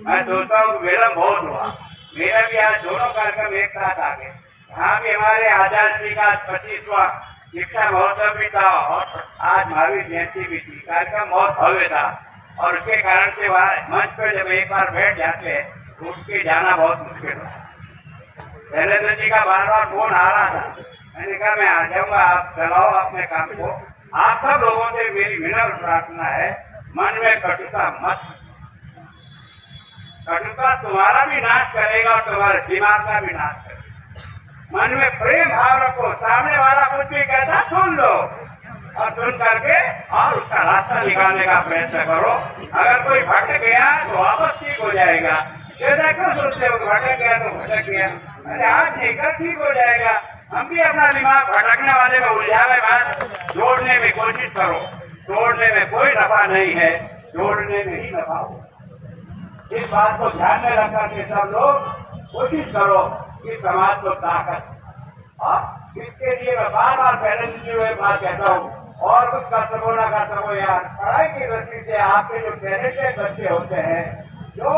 मैं सोचता हूँ विलम्ब बहुत हुआ, मेरा भी आज दोनों कार्यक्रम एक साथ आ गए। यहाँ भी हमारे आजाद जी का 25वां शिक्षा महोत्सव भी था और आज महावीर जयंती भी थी। कार्यक्रम बहुत भव्य था और उसके कारण से मंच पर जब एक बार बैठ जाते हैं तो उठ के जाना बहुत मुश्किल होता। शैलेंद्र जी का बार बार फोन आ रहा था, मैंने कहा मैं आ जाऊंगा, आप चलाओ अपने काम को। आप सब लोगों से मेरी विनम्र प्रार्थना है, मन में कटुता मत, कटुता तुम्हारा भी नाश करेगा और तुम्हारे दिमाग का भी नाश करेगा। मन में प्रेम भाव रखो, सामने वाला कुछ भी कहता सुन लो और सुन करके और उसका रास्ता निकालने का प्रयत्न करो। अगर कोई भटक गया तो वापस ठीक हो जाएगा। जैसा क्यों सोचते हो भटक गया तो भटक गया, अरे आज नहीं कल ठीक हो जाएगा। हम भी अपना दिमाग भटकने वाले में उलझावे बात जोड़ने में कोशिश करो। तोड़ने में कोई नफा नहीं है, जोड़ने में ही नफा हो। इस बात को ध्यान में रखकर के सब लोग कोशिश करो कि समाज को ताकत, और इसके लिए मैं बार बार पहले की हुए बात कहता हूँ, और कुछ कर सको ना कर सको यार, पढ़ाई की दृष्टि से आपके जो टैलेंटेड बच्चे होते हैं, जो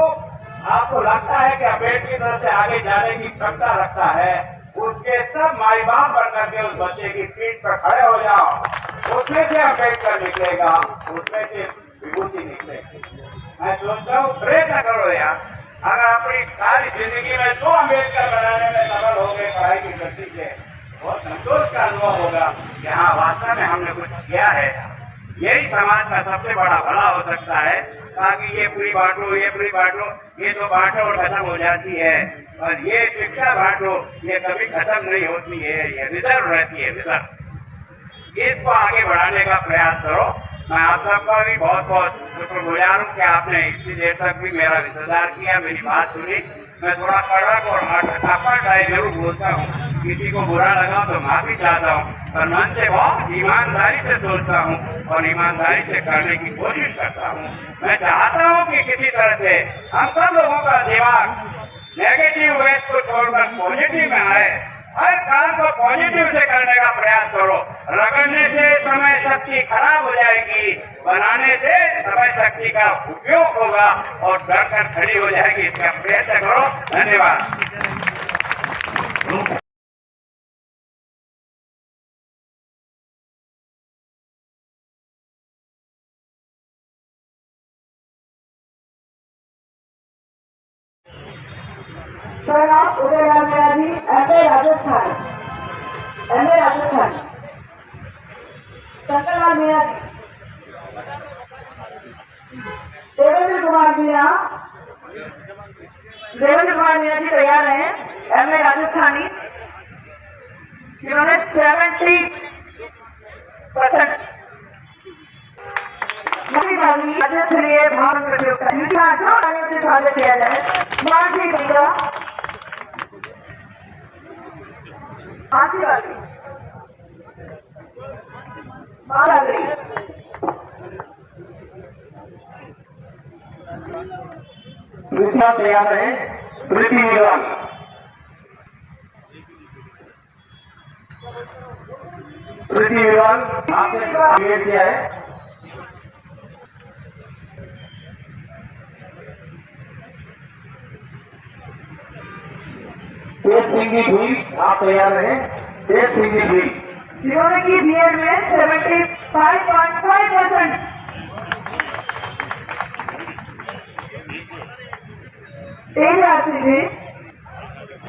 आपको लगता है कि अम्बेडकर की तरफ से आगे जाने की क्षमता रखता है, उसके सब माई बाप बनकर के उस बच्चे की पीठ पर खड़े हो जाओ। उसमें से अम्बेडकर निकलेगा, उसमें से विभूति निकलेगी। मैं सोचता हूँ प्रयत्न करो यार, अगर अपनी सारी जिंदगी में तो अम्बेडकर बनाने में सफल हो गए पढ़ाई की दृष्टि से, बहुत संतोष का अनुभव होगा कि हाँ वास्तव में हमने कुछ किया है। यही समाज का सबसे बड़ा भला हो सकता है, ताकि ये पूरी बांटो, ये तो बांटो और खत्म हो जाती है, और ये शिक्षा बांटो ये कभी खत्म नहीं होती है, ये रिजर्व रहती है, रिजर्व। इसको आगे बढ़ाने का प्रयास करो। मैं आप सबका भी बहुत बहुत शुक्रगुजार हूँ कि आपने इतनी देर तक भी मेरा इंतजार किया, मेरी बात सुनी। मैं थोड़ा कड़क और हटखटाई जरूर बोलता हूँ, किसी को बुरा लगा तो माफी चाहता हूँ, पर मन से बहुत ईमानदारी से सोचता हूँ और ईमानदारी से करने की कोशिश करता हूँ। मैं चाहता हूँ कि किसी तरह से हम सब लोगों का दिमाग नेगेटिव वेस्ट को छोड़कर पॉजिटिव में आए। हर काम को पॉजिटिव से करने का प्रयास करो। रगड़ने से समय शक्ति खराब हो जाएगी, बनाने से समय शक्ति का उपयोग होगा और डरकर खड़ी हो जाएगी। इसका प्रयत्न करो। धन्यवाद। प्रणाम उदयलाल मीणा जी, एमए राजस्थान, शंकरलाल मीणा जी, देवेंद्र कुमार मीणा जी तैयार हैं, एमए राजस्थानी, जिन्होंने 70% राज्य भाग प्रतियोगिता से स्वागत किया जाए। मानसी बंगला दूसरा तैयार है प्रीति विवान। प्रीति विवान आपने वेट किया है। तेज सिंह की भीड़ आप तैयार रहे। तेज सिंह की भीड़ जिन्होंने की बीएड में 75.5%।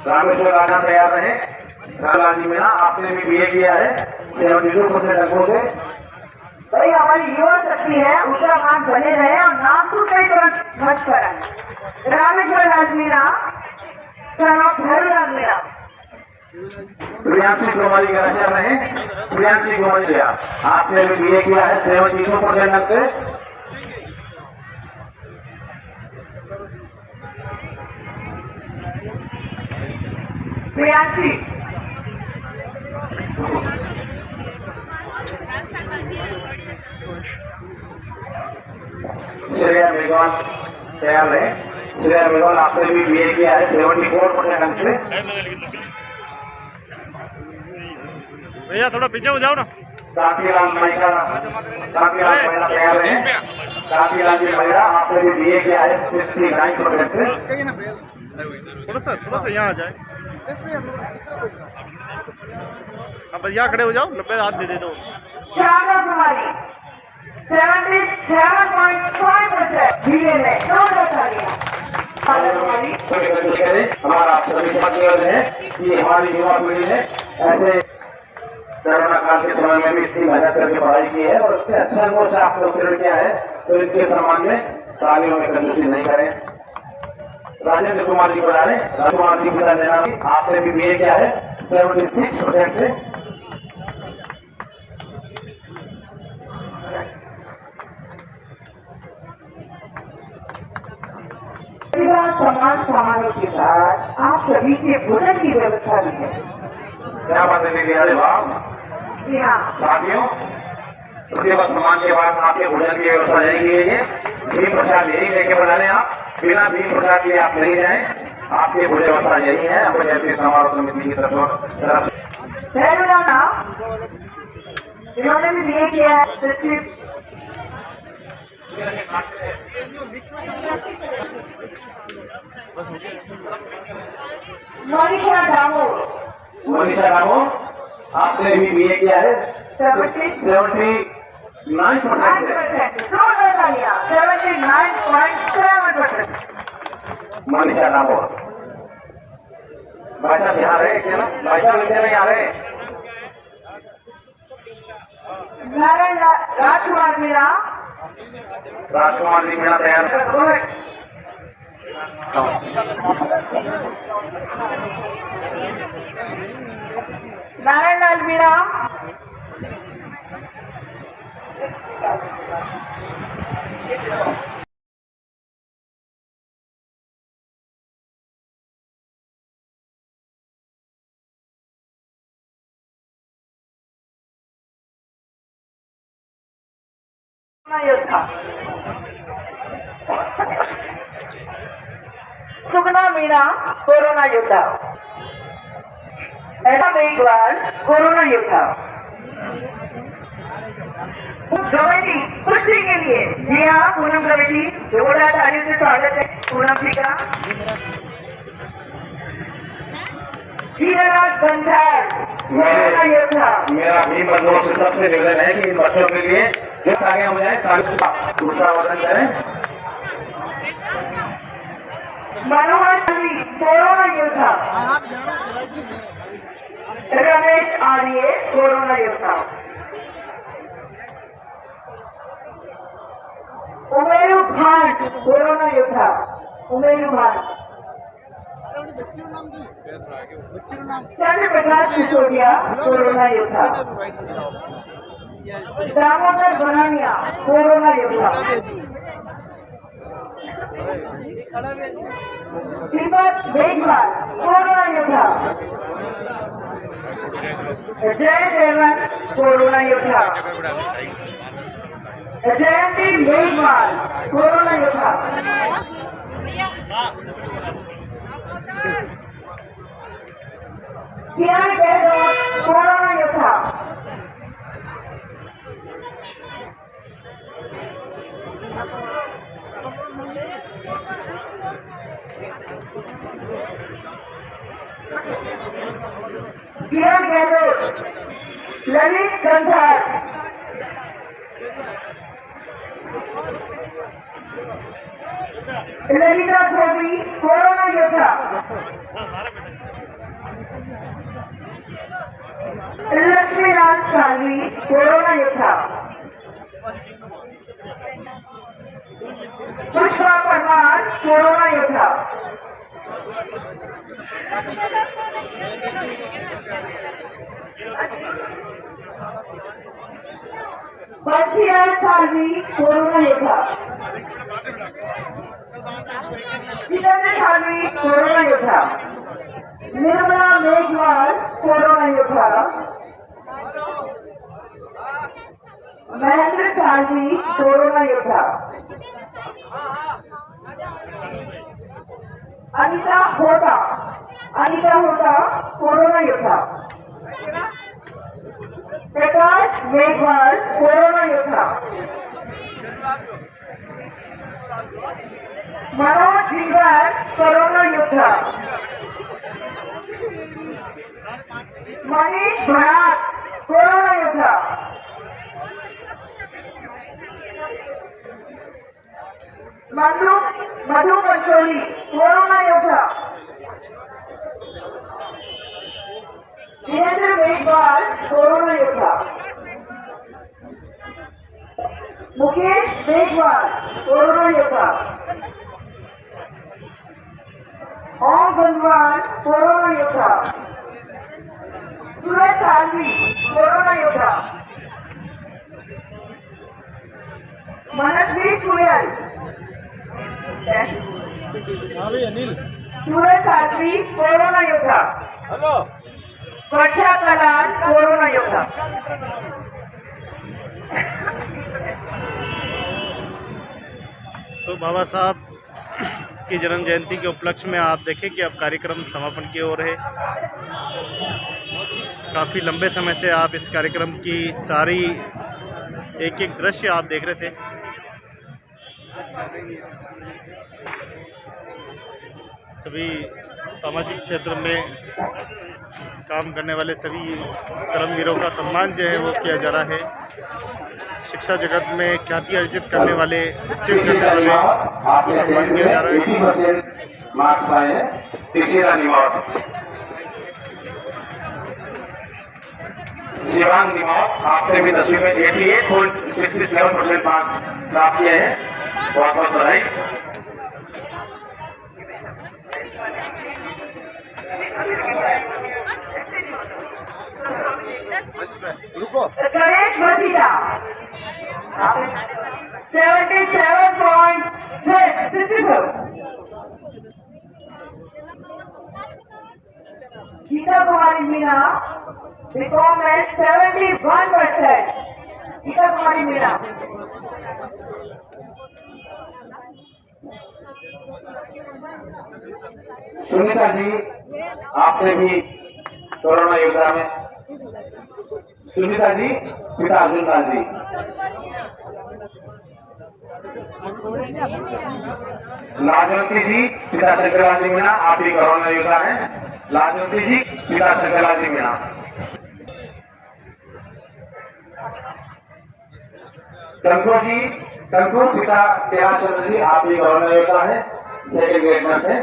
रामेश्वर राणा तैयार रहे। रामलाल जी मीणा आपने भी बीए किया है 72% अंकों से। भाई हमारी युवा शक्ति है, उसका मार्ग बने रहे और नाम को कई तरह मत करें। रामेश्वर राज मीणा, भैरवलाल मीणा। प्रियांशी कुमारी का रक्षा रहे। प्रियांशी कुमारी आपने भी बीए किया है 72% अंक से। प्रियांशी श्रेया मेघवाल तैयार रहे। श्रेया मेघवाल आपने भी बीए किया है 74% अंक से। भैया थोड़ा पीछे हो जाओ ना। कांतीलाल महिला तैयार रहे। कांतीलाल जी महिला आपने भी बीए किया है 69% से। थोड़ा सा यहाँ आ जाए। अब यहाँ खड़े हो जाओ, 90 हाथ दे दो। श्यामा कुमारी 77.5% बीए में। हमारा सभी निवेदन है कि हमारी युवा पीढ़ी ने ऐसे कोरोना काल के समय में भी इतनी मेहनत करके पढ़ाई की है और उससे अच्छा अनुभव से आपने उत्तीर्ण किया है, तो इनके सम्मान में तालियों में कंजूसी नहीं करें। राजेंद्र कुमार जी बता रहे। राजकुमार जी बता देना आपने भी बीए किया है 76% से। सम्मान समारोह के साथ आप सभी के भोजन की व्यवस्था भी है। क्या बात है? अरे वाह जी हाँ साथियों, उसके बाद सामान के बाद आपके भोजन की व्यवस्था यही है। भीम प्रसाद यही लेके बना लें आप, बिना भीम प्रसाद के आप नहीं जाए, आपकी भोजन व्यवस्था यही है। अपने जैसे समारोह समिति की तरफ इन्होंने भी दिए किया है सचिव मनीषा डामोर आपने भी बीए किया है 79%। 79.7%। मनीषा डामोर भाई साहब यहाँ रहे क्या ना, भाई साहब इंडिया में यहाँ रहे। नारायण राजकुमार मीणा राजकुमार जी मेरा तैयार है। नारायण लाल मीणा योद्धा सुगना मीणा कोरोना योद्धा, ऐसा मेघवाल कोरोना योद्धा। गवेटी कुश्ती के लिए जी हाँ पूनम गवेटी, जोरदार तालियों से स्वागत है पूनम जी का। हीराराज बंधार कोरोना योद्धा। मेरा भी बंधुओं से सबसे निवेदन है कि इन बच्चों के लिए जिस आगे हो जाए दूसरा वर्णन करें। मनोहर जी कोरोना योद्धा। रमेश आर्य कोरोना योद्धा। उमेरू भाट कोरोना योद्धा। उमेरू भाट। चंद्र प्रकाश सिसोदिया कोरोना योद्धा। दामोदर बनानिया कोरोना योद्धा। दीपक मेघवाल कोरोना योद्धा। जय देवन कोरोना योद्धा। जयंती मेघवाल कोरोना योद्धा। किरण गहलोत कोरोना योद्धा। किरण गहलोत। ललित गंधार। ललिता धोबी कोरोना योद्धा। लक्ष्मीलाल सालवी कोरोना योद्धा। पुष्पा परमार कोरोना योद्धा। बंशीलाल सालवी कोरोना योद्धा। जितेंद्र सालवी कोरोना योद्धा। निर्मला मेघवाल कोरोना योद्धा। महेंद्र सालवी कोरोना योद्धा। अनिता होता कोरोना योद्धा। प्रकाश मेघवाल कोरोना योद्धा। मनोज जिंगार कोरोना योद्धा। मनीष भड़ात कोरोना योद्धा। मधु पंचोली कोरोना योद्धा। वीरेंद्र मेघवाल कोरोना योद्धा। मुकेश मेघवाल कोरोना योद्धा। ओम गंगवाल कोरोना योद्धा। सूरज सालवी कोरोना योद्धा। मनस्वी सुयल। सूरज सालवी कोरोना योद्धा। वर्षा कलाल कोरोना योद्धा। तो बाबा साहब की जन्म जयंती के उपलक्ष्य में आप देखें कि अब कार्यक्रम समापन की ओर है। काफ़ी लंबे समय से आप इस कार्यक्रम की सारी एक एक दृश्य आप देख रहे थे। सभी सामाजिक क्षेत्र में काम करने वाले सभी कर्मवीरों का सम्मान जो है वो किया जा रहा है। शिक्षा जगत में ख्याति अर्जित करने वाले, उत्तीर्ण करने वाले को सम्मान किया जा रहा है। मार्क्स पाए हैं तीसरा निवास शिवांग निवास, आपने भी 10वीं में 88.67% मार्क्स प्राप्त किए हैं। बहुत बहुत बधाई। गणेश भतीजा 77.6 गीता कुमारी मीना बीकॉम में 71%। गीता कुमारी मीना सुनीता जी, आपने भी कोरोना योद्धा में। सुनीता जी, पिता अर्जुन लाल जी। लाजवंती जी, पिता शंकरलाल जी मीणा, आप भी कोरोना योद्धा हैं। लाजवंती जी, पिता शंकरलाल जी मीणा। कंको जी, कंको पिता कैलाश चंद्र जी, आप भी कोरोना योद्धा हैं। सेकेंड ग्रेड में थे।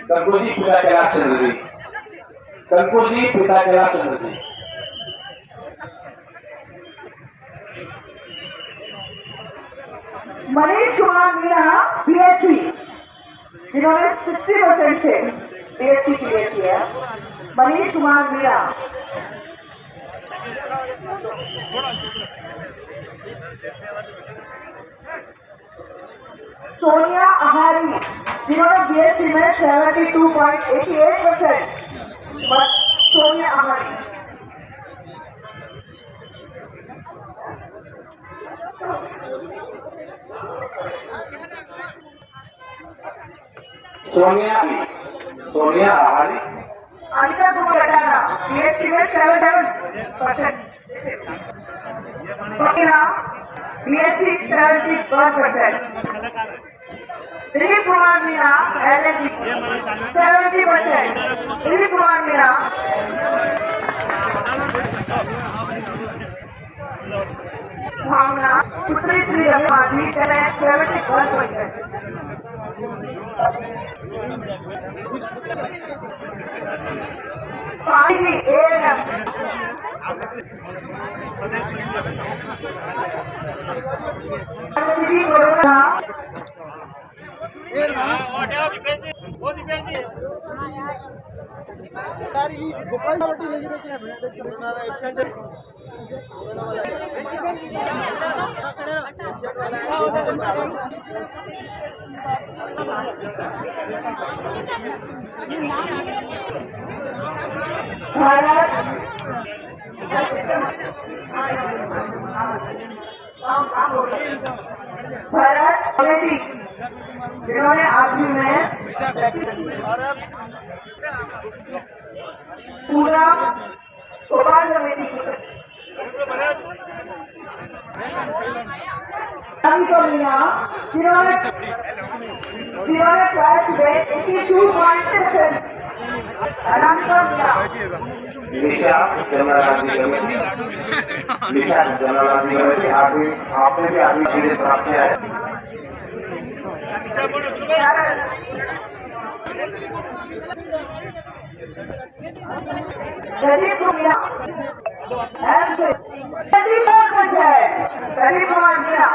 कंको जी, पिता कैलाश चंद्र जी। कंको जी, पिता कैलाश चंद्र जी। मनीष कुमार मीणा बीएससी, जिन्होंने 60% से बीएससी क्लियर किया। मनीष कुमार मीणा। सोनिया आहारी, जिन्होंने बीएससी में 72.88%। सोनिया आहारी। सोनिया आहारी। अनिता कुमार बीएससी में 77%। बीएससी 71%। दिलीप कुमार मीणा एलएलबी 70%। दिलीप कुमार मीणा। भावना सुप्री श्री रघुमाधी 71%। पानी एएनएम कोरोना भारत कमेटी, जिन्होंने आखिरी में पूरा भोपाल कमेटी जिन्होंने ट्रायल में 82.7%। निशा जनरल कमेटी, निशा जनरल कमेटी, आपने भी आदमी सीरीज प्राप्त किया है। प्रदीप कुमार प्रदीप कुमार मीणा।